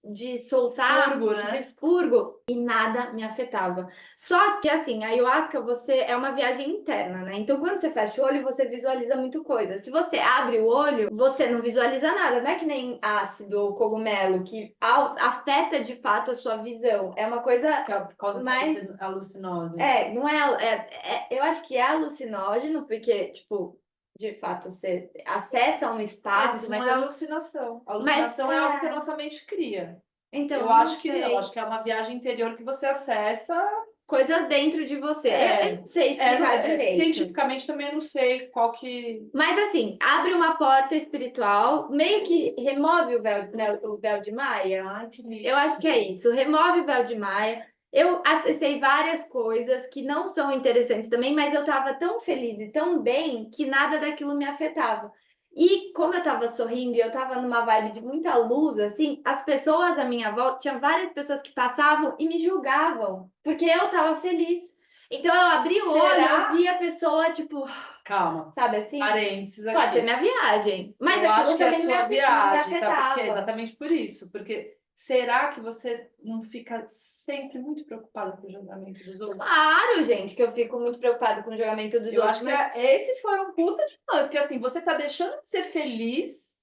[SPEAKER 2] de soltar,
[SPEAKER 1] Expurgo,
[SPEAKER 2] de
[SPEAKER 1] né?
[SPEAKER 2] expurgo, e nada me afetava. Só que, assim, a ayahuasca, você é uma viagem interna, né? Então, quando você fecha o olho, você visualiza muita coisa. Se você abre o olho, você não visualiza nada. Não é que nem ácido ou cogumelo, que afeta de fato a sua visão. É uma coisa
[SPEAKER 1] Que é por causa do
[SPEAKER 2] mais.
[SPEAKER 1] alucinógeno.
[SPEAKER 2] Não é, eu acho que é alucinógeno, porque, tipo, de fato, você acessa um
[SPEAKER 1] Mas
[SPEAKER 2] espaço,
[SPEAKER 1] isso
[SPEAKER 2] mas
[SPEAKER 1] não é alucinação.
[SPEAKER 2] mas
[SPEAKER 1] Alucinação é algo que a nossa mente cria. Eu
[SPEAKER 2] então, não
[SPEAKER 1] acho que não, acho
[SPEAKER 2] sei.
[SPEAKER 1] que é uma viagem interior que você acessa.
[SPEAKER 2] Coisas dentro de você. Eu
[SPEAKER 1] É,
[SPEAKER 2] não sei explicar direito.
[SPEAKER 1] cientificamente também eu não sei qual que.
[SPEAKER 2] Mas assim, abre uma porta espiritual, meio que remove o véu, né, o véu de Maia.
[SPEAKER 1] Ai, que lindo.
[SPEAKER 2] Eu acho que é isso, remove o véu de Maia. Eu acessei várias coisas que não são interessantes também, mas eu estava tão feliz e tão bem que nada daquilo me afetava. E como eu estava sorrindo e eu estava numa vibe de muita luz, assim, as pessoas à minha volta, tinha várias pessoas que passavam e me julgavam, porque eu estava feliz. Então eu abri o olho, eu
[SPEAKER 1] Será?
[SPEAKER 2] vi a pessoa, tipo,
[SPEAKER 1] Calma,
[SPEAKER 2] sabe assim?
[SPEAKER 1] parênteses
[SPEAKER 2] Pode ser
[SPEAKER 1] aqui.
[SPEAKER 2] minha viagem, mas
[SPEAKER 1] Eu acho
[SPEAKER 2] aquilo
[SPEAKER 1] que é a
[SPEAKER 2] também não
[SPEAKER 1] sua
[SPEAKER 2] não me
[SPEAKER 1] viagem, sabe por quê?
[SPEAKER 2] afetava.
[SPEAKER 1] Exatamente por isso. Porque será que você não fica sempre muito preocupada com o julgamento dos outros?
[SPEAKER 2] Claro, gente, que eu fico muito preocupada com o julgamento dos
[SPEAKER 1] Eu
[SPEAKER 2] outros,
[SPEAKER 1] acho que
[SPEAKER 2] mas
[SPEAKER 1] esse foi um puta de lance, que assim, você tá deixando de ser feliz,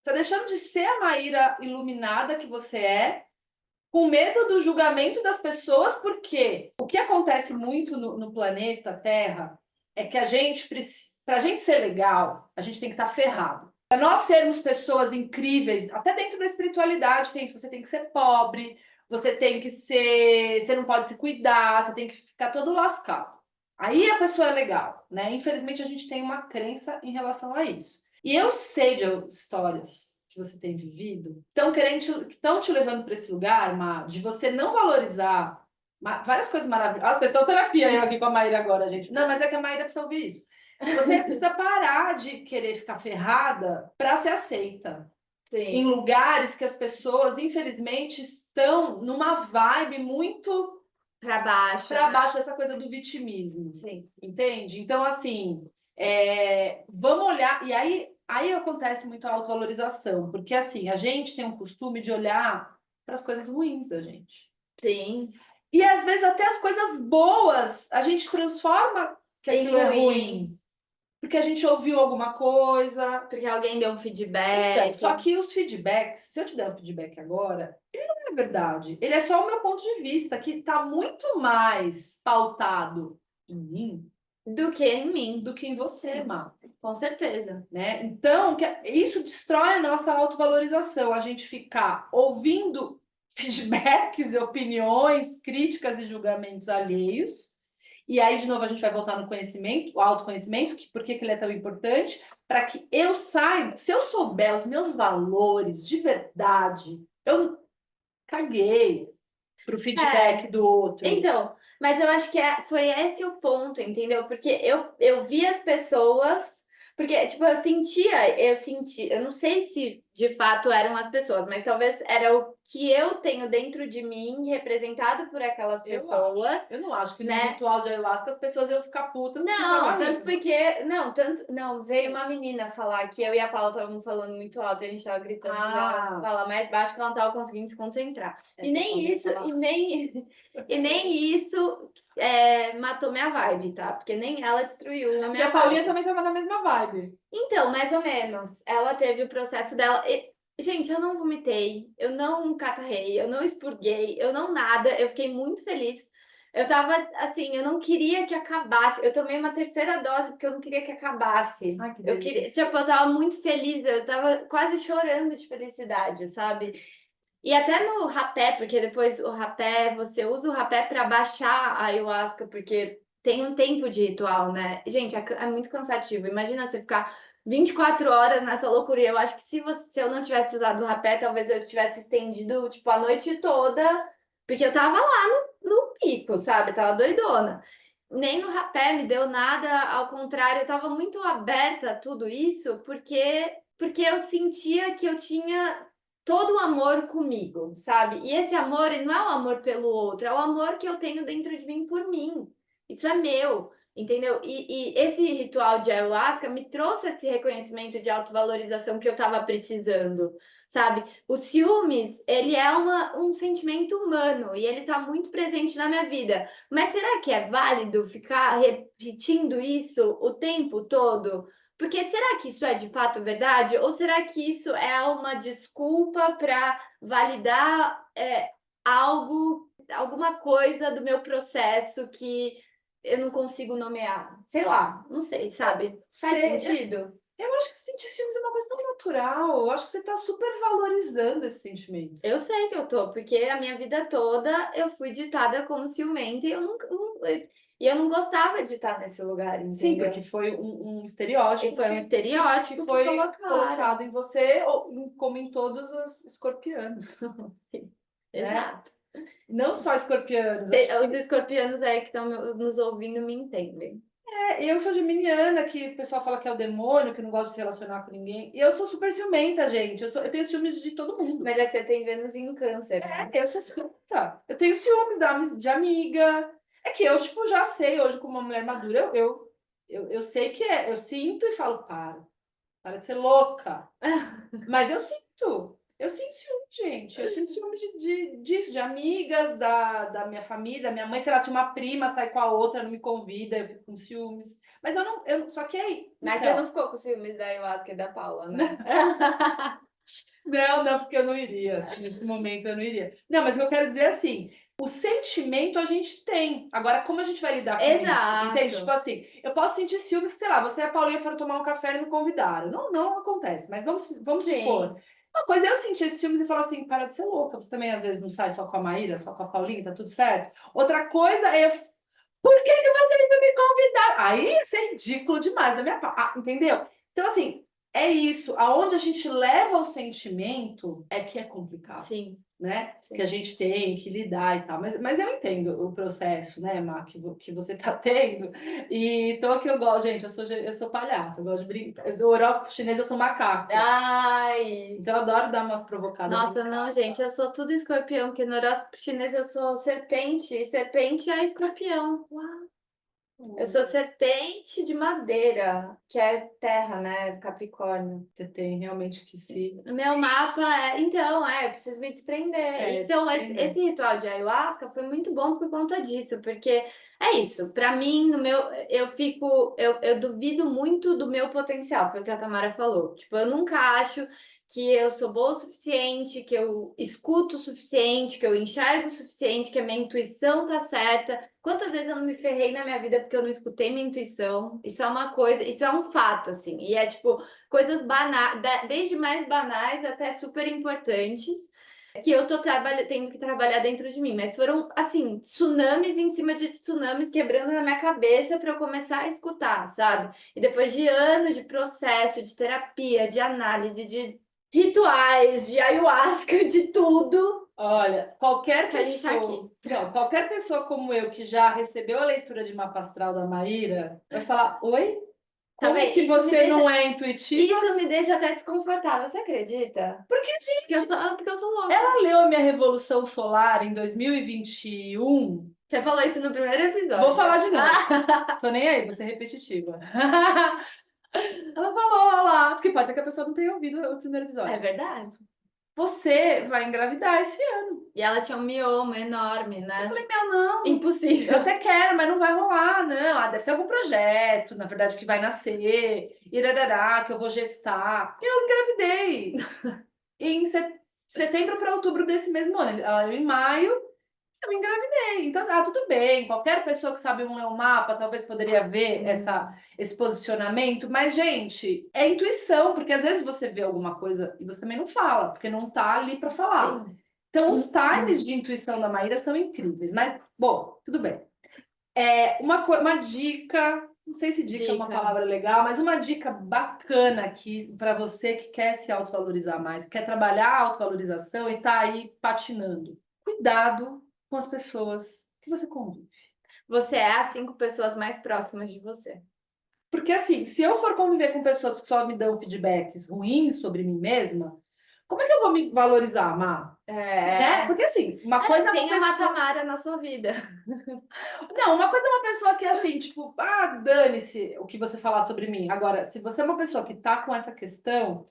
[SPEAKER 1] você tá deixando de ser a Maíra iluminada que você é, com medo do julgamento das pessoas, porque o que acontece muito no planeta Terra é que pra gente ser legal, a gente tem que estar ferrado. Para nós sermos pessoas incríveis, até dentro da espiritualidade tem isso, você tem que ser pobre, você tem que ser, você não pode se cuidar, você tem que ficar todo lascado. Aí a pessoa é legal, né? Infelizmente a gente tem uma crença em relação a isso. E eu sei de histórias que você tem vivido, estão te levando para esse lugar, Mar, de você não valorizar várias coisas maravilhosas. Sessão terapia eu aqui com a Maíra agora, gente. Não, mas é que a Maíra precisa ouvir isso. Você precisa parar de querer ficar ferrada para ser aceita. Em
[SPEAKER 2] sim,
[SPEAKER 1] lugares que as pessoas, infelizmente, estão numa vibe muito
[SPEAKER 2] para baixo.
[SPEAKER 1] para baixo dessa coisa do vitimismo,
[SPEAKER 2] Sim.
[SPEAKER 1] entende? Então, assim, vamos olhar. E aí acontece muito a autovalorização, porque assim, a gente tem um costume de olhar para as coisas ruins da gente.
[SPEAKER 2] Sim.
[SPEAKER 1] E às vezes até as coisas boas a gente transforma que
[SPEAKER 2] Em
[SPEAKER 1] aquilo é
[SPEAKER 2] ruim,
[SPEAKER 1] ruim, porque a gente ouviu alguma coisa.
[SPEAKER 2] porque alguém deu um
[SPEAKER 1] Então,
[SPEAKER 2] feedback.
[SPEAKER 1] só que os feedbacks, se eu te der um feedback agora, ele não é verdade. Ele é só o meu ponto de vista, que está muito mais pautado em mim
[SPEAKER 2] Do que em mim,
[SPEAKER 1] do que em você, Má,
[SPEAKER 2] com certeza.
[SPEAKER 1] né? Então, isso destrói a nossa autovalorização, a gente ficar ouvindo feedbacks, opiniões, críticas e julgamentos alheios. E aí, de novo, a gente vai voltar no conhecimento, o autoconhecimento, por que ele é tão importante? Para que eu saiba, se eu souber os meus valores de verdade, eu caguei pro
[SPEAKER 2] É,
[SPEAKER 1] feedback do outro.
[SPEAKER 2] então, mas eu acho que foi esse o ponto, entendeu? Porque eu vi as pessoas, porque, tipo, eu senti, eu não sei se de fato eram as pessoas, mas talvez era que eu tenho dentro de mim, representado por aquelas pessoas.
[SPEAKER 1] Eu não acho que no
[SPEAKER 2] né?
[SPEAKER 1] ritual de ayahuasca as pessoas iam ficar putas porque
[SPEAKER 2] Não,
[SPEAKER 1] tava
[SPEAKER 2] tanto
[SPEAKER 1] rico.
[SPEAKER 2] porque. Não, tanto. Não, veio
[SPEAKER 1] Sim.
[SPEAKER 2] uma menina falar que eu e a Paula estávamos falando muito alto e a gente tava gritando pra ela
[SPEAKER 1] Ah,
[SPEAKER 2] falar mais baixo que ela não tava conseguindo se concentrar.
[SPEAKER 1] é
[SPEAKER 2] E
[SPEAKER 1] que a
[SPEAKER 2] nem
[SPEAKER 1] Paula ia
[SPEAKER 2] isso,
[SPEAKER 1] falar.
[SPEAKER 2] e nem isso matou minha vibe, tá? Porque nem ela destruiu a
[SPEAKER 1] E
[SPEAKER 2] minha
[SPEAKER 1] a Paulinha
[SPEAKER 2] vibe.
[SPEAKER 1] também tava na mesma vibe.
[SPEAKER 2] Então, mais ou menos. Ela teve o processo dela. Gente, eu não vomitei, eu não catarrei, eu não expurguei, eu não nada. Eu fiquei muito feliz. Eu tava assim, eu não queria que acabasse. Eu tomei uma terceira dose porque eu não queria que acabasse.
[SPEAKER 1] Ai, que
[SPEAKER 2] Eu queria,
[SPEAKER 1] delícia.
[SPEAKER 2] tipo, eu tava muito feliz, eu tava quase chorando de felicidade, sabe? E até no rapé, porque depois o rapé, você usa o rapé para baixar a ayahuasca, porque tem um tempo de ritual, né? Gente, é muito cansativo. Imagina você ficar 24 horas nessa loucura. E eu acho que se eu não tivesse usado o rapé, talvez eu tivesse estendido, tipo, a noite toda, porque eu tava lá no pico, sabe? Eu tava doidona. Nem no rapé me deu nada, ao contrário, eu tava muito aberta a tudo isso, porque eu sentia que eu tinha todo o amor comigo, sabe? E esse amor, ele não é o amor pelo outro, é o amor que eu tenho dentro de mim por mim. Isso é meu, entendeu? E esse ritual de ayahuasca me trouxe esse reconhecimento de autovalorização que eu estava precisando, sabe? O ciúmes, ele é um sentimento humano e ele está muito presente na minha vida. Mas será que é válido ficar repetindo isso o tempo todo? Porque será que isso é de fato verdade? Ou será que isso é uma desculpa para validar algo, alguma coisa do meu processo que eu não consigo nomear? Sei lá, não sei, sabe? Faz sentido?
[SPEAKER 1] Eu acho que sentir ciúmes é uma coisa tão natural. Eu acho que você tá super valorizando esse sentimento.
[SPEAKER 2] Eu sei que eu tô, porque a minha vida toda eu fui ditada como ciumenta e eu não gostava de estar nesse lugar,
[SPEAKER 1] Sim,
[SPEAKER 2] entendeu?
[SPEAKER 1] porque foi um estereótipo
[SPEAKER 2] E foi um
[SPEAKER 1] que
[SPEAKER 2] estereótipo
[SPEAKER 1] que
[SPEAKER 2] que
[SPEAKER 1] foi
[SPEAKER 2] colocaram.
[SPEAKER 1] colocado em você, como em todos os escorpianos,
[SPEAKER 2] Sim,
[SPEAKER 1] né?
[SPEAKER 2] exato.
[SPEAKER 1] Não só escorpianos. Acho
[SPEAKER 2] Os escorpianos aí que estão nos ouvindo me entendem.
[SPEAKER 1] eu sou geminiana, que o pessoal fala que é o demônio, que não gosta de se relacionar com ninguém. E eu sou super ciumenta, gente. Eu tenho ciúmes de todo mundo.
[SPEAKER 2] Mas é que você tem Vênus em câncer, né?
[SPEAKER 1] Eu sou ciumenta. Eu tenho ciúmes de amiga. É que eu, tipo, já sei hoje, como uma mulher madura, eu sei que é. Eu sinto e falo, para de ser louca. Mas eu sinto. Eu sinto ciúme, gente. Eu sinto ciúme disso, de amigas da minha família, da minha mãe. Sei lá, se uma prima sai com a outra, não me convida, eu fico com ciúmes. Mas eu não. Só que aí.
[SPEAKER 2] Mas você não ficou com ciúmes da ayahuasca e da Paula, né?
[SPEAKER 1] Não, porque eu não iria. Nesse momento eu não iria. Não, mas o que eu quero dizer é assim: o sentimento a gente tem. Agora, como a gente vai lidar com isso? Entende? Tipo
[SPEAKER 2] Exato.
[SPEAKER 1] assim, eu posso sentir ciúmes que, sei lá, você e a Paulinha foram tomar um café e não me convidaram. Não, não acontece, mas vamos supor.
[SPEAKER 2] Sim.
[SPEAKER 1] Uma coisa é eu sentir esses ciúmes e falar assim, para de ser louca. Você também às vezes não sai só com a Maíra, só com a Paulinha, tá tudo certo. Outra coisa é por que vocês não me convidaram? Aí isso é ridículo demais da minha parte, entendeu? Então, assim, é isso. Aonde a gente leva o sentimento é que é complicado,
[SPEAKER 2] Sim.
[SPEAKER 1] né?
[SPEAKER 2] Sim.
[SPEAKER 1] Que a gente tem que lidar e tal. Mas eu entendo o processo, né, Má, que você tá tendo. E então que eu gosto, gente, eu sou palhaça, eu gosto de brincar. O horóscopo chinês, eu sou macaco.
[SPEAKER 2] Ai.
[SPEAKER 1] Então eu adoro dar umas provocadas.
[SPEAKER 2] Nossa, não, gente, eu sou tudo escorpião, porque no horóscopo chinês eu sou serpente, e serpente é escorpião. Eu sou serpente de madeira, que é terra, né? Capricórnio.
[SPEAKER 1] Você tem realmente que se.
[SPEAKER 2] O meu mapa é. Então, eu preciso me desprender. Então,
[SPEAKER 1] Se desprender.
[SPEAKER 2] esse ritual de ayahuasca foi muito bom por conta disso, porque é isso. Para mim, no meu. Eu fico. Eu duvido muito do meu potencial, foi o que a Tamara falou. Tipo, eu nunca acho que eu sou boa o suficiente, que eu escuto o suficiente, que eu enxergo o suficiente, que a minha intuição tá certa. Quantas vezes eu não me ferrei na minha vida porque eu não escutei minha intuição? Isso é uma coisa, isso é um fato, assim. E é tipo coisas banais, desde mais banais até super importantes, que eu tô tendo que trabalhar dentro de mim. Mas foram, assim, tsunamis em cima de tsunamis quebrando na minha cabeça para eu começar a escutar, sabe? E depois de anos de processo, de terapia, de análise, de rituais, de ayahuasca, de tudo.
[SPEAKER 1] Olha, qualquer
[SPEAKER 2] Que a gente tá
[SPEAKER 1] pessoa,
[SPEAKER 2] aqui.
[SPEAKER 1] não, qualquer pessoa como eu que já recebeu a leitura de mapa astral da Maíra vai falar: oi? Como
[SPEAKER 2] bem?
[SPEAKER 1] que
[SPEAKER 2] Isso me
[SPEAKER 1] você
[SPEAKER 2] deixa-
[SPEAKER 1] não é intuitiva?
[SPEAKER 2] Isso me deixa até desconfortável, você acredita?
[SPEAKER 1] Porque, gente,
[SPEAKER 2] Porque eu sou louca.
[SPEAKER 1] ela leu a minha Revolução Solar em 2021.
[SPEAKER 2] Você falou isso no primeiro episódio.
[SPEAKER 1] Vou falar de novo.
[SPEAKER 2] Ah,
[SPEAKER 1] Tô nem aí, vou ser repetitiva. Ela falou lá, porque pode ser que a pessoa não tenha ouvido o primeiro
[SPEAKER 2] é
[SPEAKER 1] episódio.
[SPEAKER 2] verdade.
[SPEAKER 1] Você vai engravidar esse ano.
[SPEAKER 2] E ela tinha um mioma enorme, né?
[SPEAKER 1] Eu falei, meu, não. Eu
[SPEAKER 2] Impossível.
[SPEAKER 1] até quero, mas não vai rolar, não. Ah, deve ser algum projeto, na verdade, que vai nascer, irarará, que eu vou gestar. Eu engravidei em setembro para outubro desse mesmo ano. Ela em maio, eu engravidei. Então, assim, tudo bem. Qualquer pessoa que sabe ler um mapa talvez poderia ver esse posicionamento. Mas, gente, é intuição, porque às vezes você vê alguma coisa e você também não fala, porque não tá ali para falar.
[SPEAKER 2] Sim.
[SPEAKER 1] Então, os times de intuição da Maíra são incríveis. Mas, bom, tudo bem. Uma dica, não sei se dica é uma
[SPEAKER 2] Dica.
[SPEAKER 1] palavra legal, mas uma dica bacana aqui para você que quer se autovalorizar mais, quer trabalhar a autovalorização e tá aí patinando. Cuidado com as pessoas que você convive.
[SPEAKER 2] Você é as 5 pessoas mais próximas de você.
[SPEAKER 1] Porque assim, se eu for conviver com pessoas que só me dão feedbacks ruins sobre mim mesma, como é que eu vou me valorizar, Má? Né? Porque assim, uma coisa é uma
[SPEAKER 2] tem uma
[SPEAKER 1] pessoa...
[SPEAKER 2] Tamara na sua vida.
[SPEAKER 1] Não, uma coisa é uma pessoa que é assim, tipo, dane-se o que você falar sobre mim. Agora, se você é uma pessoa que tá com essa questão,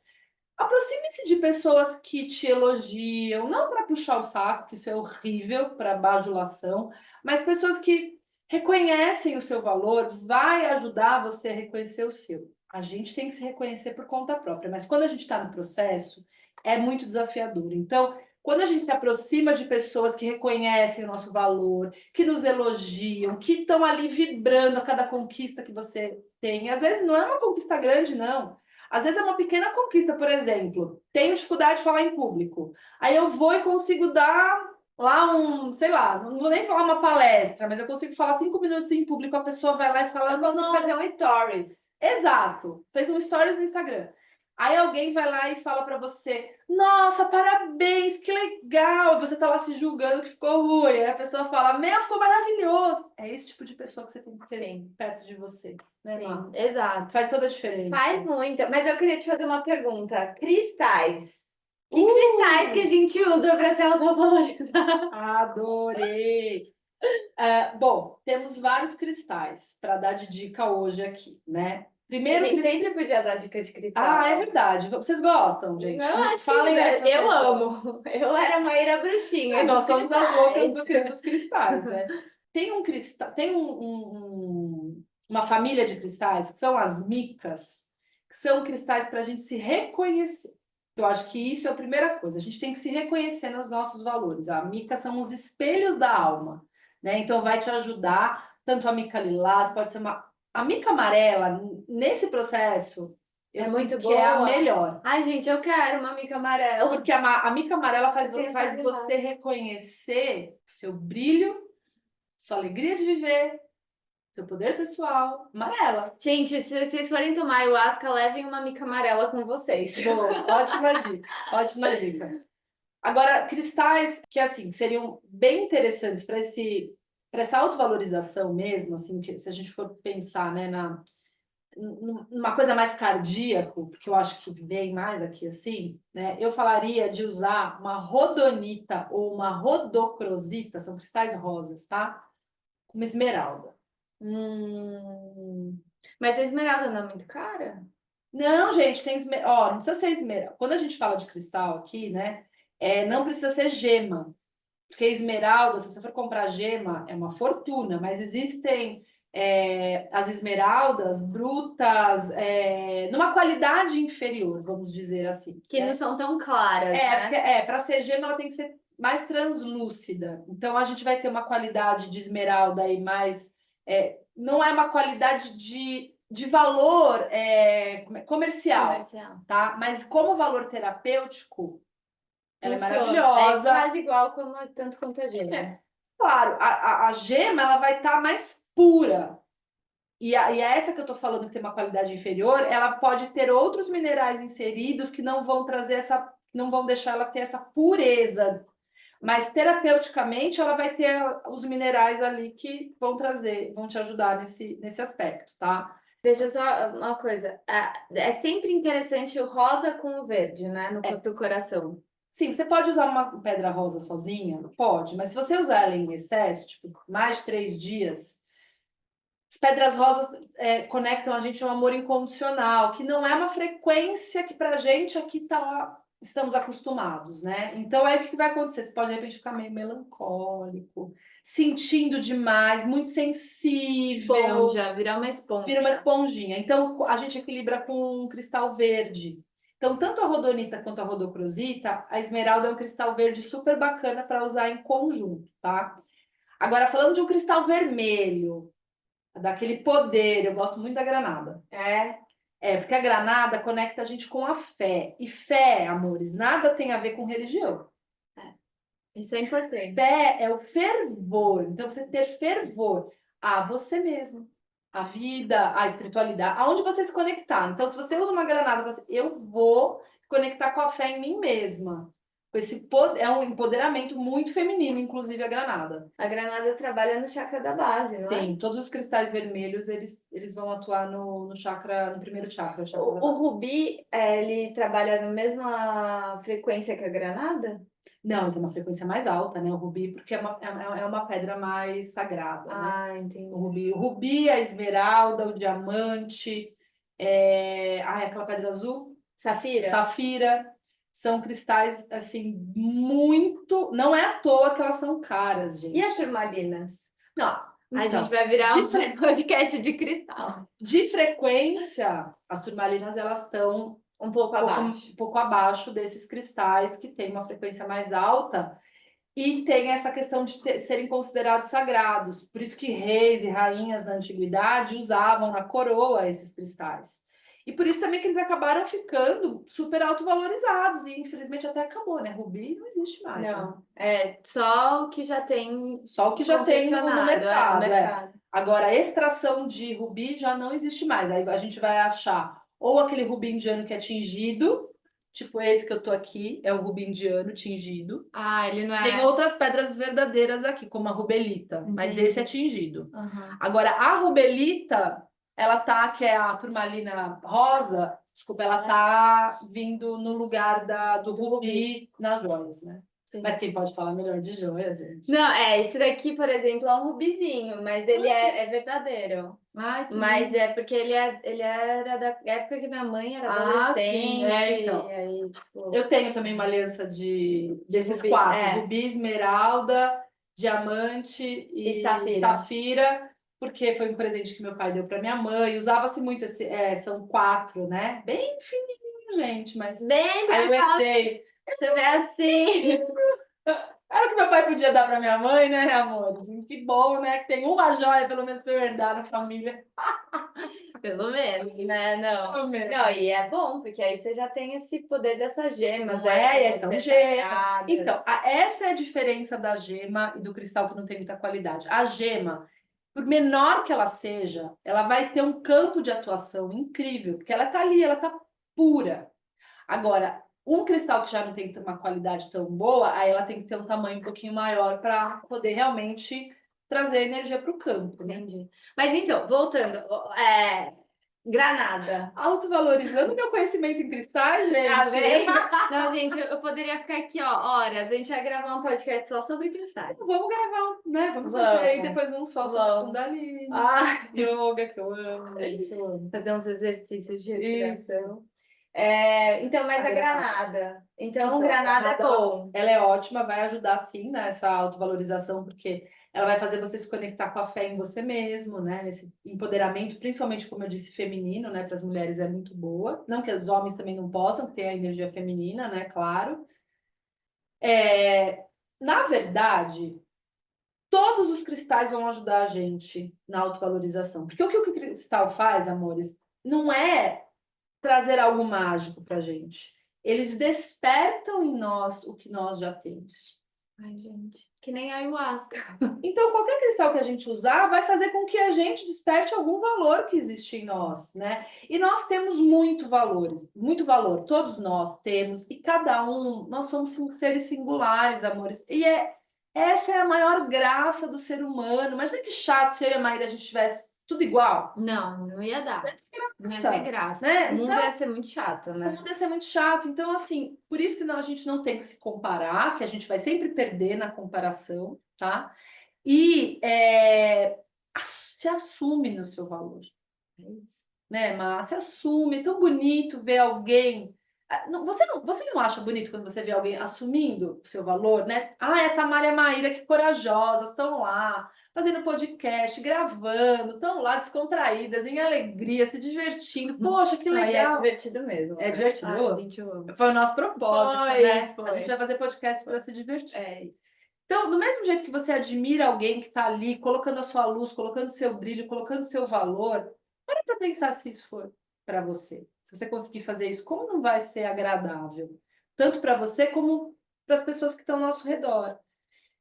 [SPEAKER 1] aproxime-se de pessoas que te elogiam, não para puxar o saco, que isso é horrível, para bajulação, mas pessoas que reconhecem o seu valor, vai ajudar você a reconhecer o seu. A gente tem que se reconhecer por conta própria, mas quando a gente está no processo, é muito desafiador. Então, quando a gente se aproxima de pessoas que reconhecem o nosso valor, que nos elogiam, que estão ali vibrando a cada conquista que você tem, às vezes não é uma conquista grande, não. Às vezes é uma pequena conquista, por exemplo, tenho dificuldade de falar em público. Aí eu vou e consigo dar lá sei lá, não vou nem falar uma palestra, mas eu consigo falar 5 minutos em público, a pessoa vai lá e fala,
[SPEAKER 2] Eu consigo fazer um stories.
[SPEAKER 1] Exato, fez um stories no Instagram. Aí alguém vai lá e fala pra você, nossa, parabéns, que legal. Você tá lá se julgando que ficou ruim. Aí a pessoa fala, meu, ficou maravilhoso. É esse tipo de pessoa que você tem que ter
[SPEAKER 2] Sim.
[SPEAKER 1] perto de você, né, Má?
[SPEAKER 2] Sim, exato.
[SPEAKER 1] Faz toda a diferença.
[SPEAKER 2] Faz muito. Mas eu queria te fazer uma pergunta. Cristais. Que cristais que a gente usa para se autovalorizar?
[SPEAKER 1] Adorei! Bom, temos vários cristais para dar de dica hoje aqui, né?
[SPEAKER 2] A
[SPEAKER 1] Primeiro
[SPEAKER 2] gente
[SPEAKER 1] cristal.
[SPEAKER 2] sempre podia dar dica de cristal.
[SPEAKER 1] É verdade. Vocês gostam, gente?
[SPEAKER 2] Não, acho
[SPEAKER 1] Falem aí se
[SPEAKER 2] que eu
[SPEAKER 1] vocês gostam.
[SPEAKER 2] amo. Eu era a Maíra Bruxinha.
[SPEAKER 1] Nós
[SPEAKER 2] dos
[SPEAKER 1] somos as
[SPEAKER 2] cristais.
[SPEAKER 1] loucas dos cristais, né? Tem um cristal, tem uma família de cristais que são as micas, que são cristais para a gente se reconhecer. Eu acho que isso é a primeira coisa. A gente tem que se reconhecer nos nossos valores. A mica são os espelhos da alma, né? Então vai te ajudar, tanto a mica lilás, pode ser a mica amarela, nesse processo, eu
[SPEAKER 2] É
[SPEAKER 1] sinto
[SPEAKER 2] muito
[SPEAKER 1] que é a
[SPEAKER 2] boa.
[SPEAKER 1] melhor.
[SPEAKER 2] Ai, gente, eu quero uma mica amarela.
[SPEAKER 1] Porque a mica amarela faz
[SPEAKER 2] Tem essa
[SPEAKER 1] você
[SPEAKER 2] habilidade.
[SPEAKER 1] reconhecer o seu brilho, sua alegria de viver, seu poder pessoal. Amarela.
[SPEAKER 2] Gente, se vocês forem tomar ayahuasca, levem uma mica amarela com vocês.
[SPEAKER 1] Boa, ótima dica, ótima dica. Agora, cristais que assim seriam bem interessantes para essa autovalorização mesmo, assim, que se a gente for pensar, né, numa coisa mais cardíaco, porque eu acho que vem mais aqui assim, né? Eu falaria de usar uma rodonita ou uma rodocrosita, são cristais rosas, tá? Uma esmeralda.
[SPEAKER 2] Mas a esmeralda não é muito cara?
[SPEAKER 1] Não, gente, ó, não precisa ser esmeralda. Quando a gente fala de cristal aqui, né? Não precisa ser gema. Porque esmeralda, se você for comprar gema, é uma fortuna, mas existem as esmeraldas brutas numa qualidade inferior, vamos dizer assim.
[SPEAKER 2] Que
[SPEAKER 1] Né?
[SPEAKER 2] não são tão claras,
[SPEAKER 1] Porque para ser gema ela tem que ser mais translúcida. Então a gente vai ter uma qualidade de esmeralda aí mais. Não é uma qualidade de valor comercial, tá? Mas como valor terapêutico, ela é maravilhosa.
[SPEAKER 2] É quase igual tanto quanto a gema.
[SPEAKER 1] Claro, a gema ela vai estar mais pura. E essa que eu estou falando que tem uma qualidade inferior, ela pode ter outros minerais inseridos que não vão trazer não vão deixar ela ter essa pureza. Mas terapeuticamente ela vai ter os minerais ali que vão te ajudar nesse aspecto, tá?
[SPEAKER 2] Deixa eu só uma coisa. É sempre interessante o rosa com o verde, né? No pro coração.
[SPEAKER 1] Sim, você pode usar uma pedra rosa sozinha? Pode, mas se você usar ela em excesso, tipo, mais de 3 dias, as pedras rosas conectam a gente a um amor incondicional, que não é uma frequência que pra gente aqui estamos acostumados, né? Então aí o que vai acontecer? Você pode de repente ficar meio melancólico, sentindo demais, muito sensível,
[SPEAKER 2] Esponja, virar uma
[SPEAKER 1] vira uma
[SPEAKER 2] esponja.
[SPEAKER 1] esponjinha. Então a gente equilibra com um cristal verde. Então, tanto a rodonita quanto a rodocrosita, a esmeralda é um cristal verde super bacana para usar em conjunto, tá? Agora, falando de um cristal vermelho, daquele poder, eu gosto muito da granada. Porque a granada conecta a gente com a fé. E fé, amores, nada tem a ver com religião.
[SPEAKER 2] Isso é importante.
[SPEAKER 1] Fé é o fervor. Então, você ter fervor a você mesmo, a vida, a espiritualidade, aonde você se conectar. Então, se você usa uma granada, você, eu vou conectar com a fé em mim mesma. Esse é um empoderamento muito feminino, inclusive a granada.
[SPEAKER 2] A granada trabalha no chakra da base, não é?
[SPEAKER 1] Sim, todos os cristais vermelhos, eles vão atuar no chakra, no primeiro chakra, o chakra da
[SPEAKER 2] O
[SPEAKER 1] base.
[SPEAKER 2] rubi, ele trabalha na mesma frequência que a granada?
[SPEAKER 1] Não, ele tem uma frequência mais alta, né? O rubi, porque é uma pedra mais sagrada, né?
[SPEAKER 2] Ah, entendi.
[SPEAKER 1] O rubi, a esmeralda, o diamante, aquela pedra azul,
[SPEAKER 2] Safira?
[SPEAKER 1] safira, são cristais, assim, muito... Não é à toa que elas são caras, gente.
[SPEAKER 2] E as turmalinas?
[SPEAKER 1] Não,
[SPEAKER 2] A
[SPEAKER 1] então,
[SPEAKER 2] gente vai virar
[SPEAKER 1] de
[SPEAKER 2] um podcast de cristal.
[SPEAKER 1] de frequência, as turmalinas, elas estão
[SPEAKER 2] Um pouco abaixo.
[SPEAKER 1] um pouco abaixo desses cristais que têm uma frequência mais alta e tem essa questão de serem considerados sagrados. Por isso que reis e rainhas da antiguidade usavam na coroa esses cristais. E por isso também que eles acabaram ficando super autovalorizados e infelizmente até acabou, né? Rubi não existe mais. Né?
[SPEAKER 2] Não, só o que já tem
[SPEAKER 1] Só o que já tem no
[SPEAKER 2] confeccionado,
[SPEAKER 1] mercado. Agora, a extração de rubi já não existe mais. Aí a gente vai achar ou aquele rubi indiano que é tingido, tipo esse que eu tô aqui, é um rubi indiano tingido.
[SPEAKER 2] Ah, ele não
[SPEAKER 1] Tem
[SPEAKER 2] é.
[SPEAKER 1] outras pedras verdadeiras aqui, como a rubelita, mas
[SPEAKER 2] Entendi.
[SPEAKER 1] esse é tingido.
[SPEAKER 2] Uhum.
[SPEAKER 1] Agora, a rubelita, que é a turmalina rosa, desculpa, ela tá vindo no lugar do rubi nas joias, né?
[SPEAKER 2] Sim.
[SPEAKER 1] Mas quem pode falar melhor de joias, gente?
[SPEAKER 2] Não, esse daqui, por exemplo, é um rubizinho, mas ele é verdadeiro.
[SPEAKER 1] Ai, que
[SPEAKER 2] Mas
[SPEAKER 1] lindo.
[SPEAKER 2] é porque ele era da época que minha mãe era
[SPEAKER 1] Sim,
[SPEAKER 2] adolescente.
[SPEAKER 1] então.
[SPEAKER 2] E aí, tipo,
[SPEAKER 1] Eu tenho também uma aliança desses
[SPEAKER 2] rubi,
[SPEAKER 1] 4, rubi, esmeralda, diamante
[SPEAKER 2] E
[SPEAKER 1] e safira, porque foi um presente que meu pai deu para minha mãe. Usava-se muito são 4, né? Bem fininho, gente, mas
[SPEAKER 2] bem
[SPEAKER 1] aí eu
[SPEAKER 2] pra
[SPEAKER 1] herdei.
[SPEAKER 2] você vê assim.
[SPEAKER 1] Era o que meu pai podia dar para minha mãe, né, amores? Que bom, né? Que tem uma joia, pelo menos, para eu herdar na família.
[SPEAKER 2] Pelo menos, né? Não.
[SPEAKER 1] Pelo menos.
[SPEAKER 2] Não, e é bom, porque aí você já tem esse poder dessas gemas.
[SPEAKER 1] Não
[SPEAKER 2] aí,
[SPEAKER 1] são
[SPEAKER 2] como
[SPEAKER 1] gemas.
[SPEAKER 2] destacadas.
[SPEAKER 1] Então, essa é a diferença da gema e do cristal que não tem muita qualidade. A gema, por menor que ela seja, ela vai ter um campo de atuação incrível, porque ela tá ali, ela tá pura. Agora, um cristal que já não tem uma qualidade tão boa, aí ela tem que ter um tamanho um pouquinho maior para poder realmente trazer energia para o campo, né?
[SPEAKER 2] Entendi. Mas então, voltando, granada.
[SPEAKER 1] Autovalorizando meu conhecimento em cristais, gente.
[SPEAKER 2] Tá vendo? Não, gente, eu poderia ficar aqui, ó, horas. A gente vai gravar um podcast só sobre cristais.
[SPEAKER 1] Vamos gravar, né? Vamos
[SPEAKER 2] Vamos.
[SPEAKER 1] fazer aí depois um só sobre
[SPEAKER 2] Vamos.
[SPEAKER 1] Kundalini,
[SPEAKER 2] Ah,
[SPEAKER 1] yoga, que eu amo, gente, eu amo.
[SPEAKER 2] fazer uns exercícios de
[SPEAKER 1] Isso.
[SPEAKER 2] respiração. Então, mas
[SPEAKER 1] A
[SPEAKER 2] a
[SPEAKER 1] granada.
[SPEAKER 2] granada. Então,
[SPEAKER 1] Então,
[SPEAKER 2] granada é bom.
[SPEAKER 1] Ela é ótima, vai ajudar sim nessa autovalorização, porque ela vai fazer você se conectar com a fé em você mesmo, né? Nesse empoderamento, principalmente, como eu disse, feminino, né? Para as mulheres é muito boa. Não que os homens também não possam ter a energia feminina, né? Claro. Na verdade, todos os cristais vão ajudar a gente na autovalorização. Porque o que o cristal faz, amores, não é trazer algo mágico pra gente. Eles despertam em nós o que nós já temos.
[SPEAKER 2] Ai, gente, que nem a ayahuasca.
[SPEAKER 1] Então, qualquer cristal que a gente usar vai fazer com que a gente desperte algum valor que existe em nós, né? E nós temos muito valor, todos nós temos, e cada um, nós somos seres singulares, amores, essa é a maior graça do ser humano. Imagina que chato se eu e a Maíra a gente tivesse tudo igual.
[SPEAKER 2] Não ia dar. Não ia ter graça.
[SPEAKER 1] Né?
[SPEAKER 2] O mundo
[SPEAKER 1] Então,
[SPEAKER 2] ia ser muito chato,
[SPEAKER 1] o
[SPEAKER 2] né?
[SPEAKER 1] mundo ia ser muito chato. Então, assim, por isso que a gente não tem que se comparar, que a gente vai sempre perder na comparação, tá? E se assume no seu valor.
[SPEAKER 2] É isso.
[SPEAKER 1] Né, Má? Se assume. É tão bonito ver alguém. Você não acha bonito quando você vê alguém assumindo o seu valor, né? Ah, é a Tamara e a Maíra, que corajosas, estão lá, fazendo podcast, gravando, estão lá descontraídas, em alegria, se divertindo. Poxa, que
[SPEAKER 2] Aí é
[SPEAKER 1] legal.
[SPEAKER 2] divertido mesmo.
[SPEAKER 1] É
[SPEAKER 2] né?
[SPEAKER 1] divertido.
[SPEAKER 2] Ai, gente, eu amo.
[SPEAKER 1] Foi o nosso propósito,
[SPEAKER 2] Foi,
[SPEAKER 1] né?
[SPEAKER 2] foi.
[SPEAKER 1] A gente vai fazer podcast para se divertir.
[SPEAKER 2] É isso.
[SPEAKER 1] Então, do mesmo jeito que você admira alguém que está ali, colocando a sua luz, colocando seu brilho, colocando seu valor, para pensar se isso for para você. Se você conseguir fazer isso, como não vai ser agradável? Tanto para você como para as pessoas que estão ao nosso redor.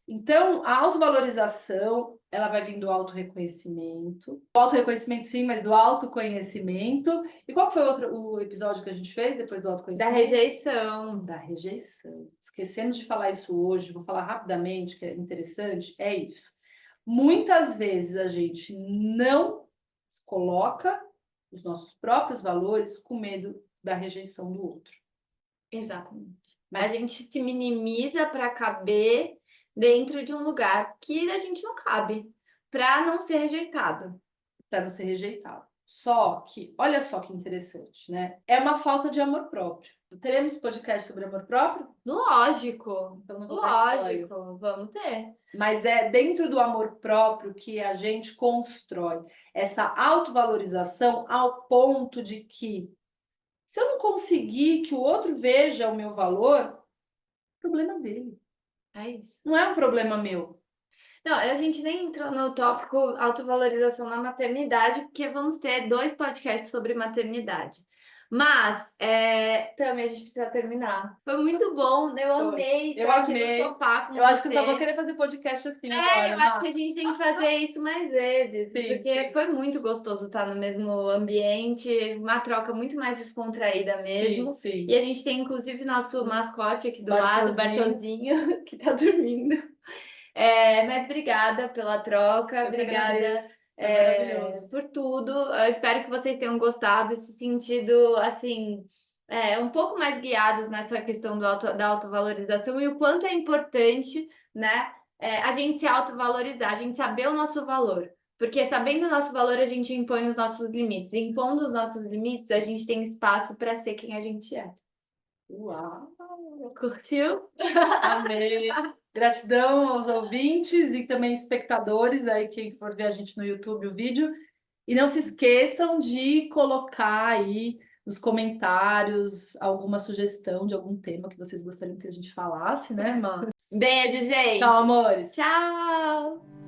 [SPEAKER 1] Então, a autovalorização, ela vai vir do autorreconhecimento. Do autorreconhecimento, sim, mas do autoconhecimento. E qual que foi o episódio que a gente fez depois do
[SPEAKER 2] Da
[SPEAKER 1] autoconhecimento?
[SPEAKER 2] rejeição.
[SPEAKER 1] Da rejeição. Esquecemos de falar isso hoje, vou falar rapidamente, que é interessante, é isso. Muitas vezes a gente não coloca os nossos próprios valores com medo da rejeição do outro.
[SPEAKER 2] Exatamente.
[SPEAKER 1] Mas
[SPEAKER 2] A gente se minimiza para caber dentro de um lugar que a gente não cabe, para não ser rejeitado.
[SPEAKER 1] para não ser rejeitado. Só que, olha só que interessante, né? É uma falta de amor próprio. Teremos podcast sobre amor próprio?
[SPEAKER 2] Lógico,
[SPEAKER 1] Então não vou dar spoiler.
[SPEAKER 2] lógico, vamos ter.
[SPEAKER 1] Mas é dentro do amor próprio que a gente constrói essa autovalorização ao ponto de que, se eu não conseguir que o outro veja o meu valor, problema dele.
[SPEAKER 2] É isso.
[SPEAKER 1] Não é um problema meu.
[SPEAKER 2] Não, a gente nem entrou no tópico autovalorização na maternidade, porque vamos ter 2 podcasts sobre maternidade. Mas, também a gente precisa terminar. Foi muito bom, eu amei
[SPEAKER 1] Eu
[SPEAKER 2] estar aqui
[SPEAKER 1] amei.
[SPEAKER 2] no sofá com
[SPEAKER 1] Eu acho que eu só vou
[SPEAKER 2] você.
[SPEAKER 1] querer fazer podcast assim agora.
[SPEAKER 2] Eu acho que a gente tem que fazer isso mais vezes,
[SPEAKER 1] Sim,
[SPEAKER 2] porque
[SPEAKER 1] sim.
[SPEAKER 2] foi muito gostoso estar no mesmo ambiente, uma troca muito mais descontraída mesmo.
[SPEAKER 1] Sim, sim.
[SPEAKER 2] E a gente tem inclusive nosso mascote aqui do lado,
[SPEAKER 1] Bartozinho.
[SPEAKER 2] Bartozinho, que tá dormindo. Mas obrigada pela troca,
[SPEAKER 1] Eu que
[SPEAKER 2] obrigada
[SPEAKER 1] agradeço. Foi maravilhoso.
[SPEAKER 2] por tudo. Eu espero que vocês tenham gostado, esse sentido, assim, um pouco mais guiados nessa questão da autovalorização e o quanto é importante, né, a gente se autovalorizar, a gente saber o nosso valor. Porque sabendo o nosso valor, a gente impõe os nossos limites. E impondo os nossos limites, a gente tem espaço para ser quem a gente é.
[SPEAKER 1] Uau!
[SPEAKER 2] Curtiu?
[SPEAKER 1] Amei. Gratidão aos ouvintes e também espectadores aí, quem for ver a gente no YouTube o vídeo. E não se esqueçam de colocar aí nos comentários alguma sugestão de algum tema que vocês gostariam que a gente falasse, né, Má?
[SPEAKER 2] Beijo, gente!
[SPEAKER 1] Tchau, amores!
[SPEAKER 2] Tchau!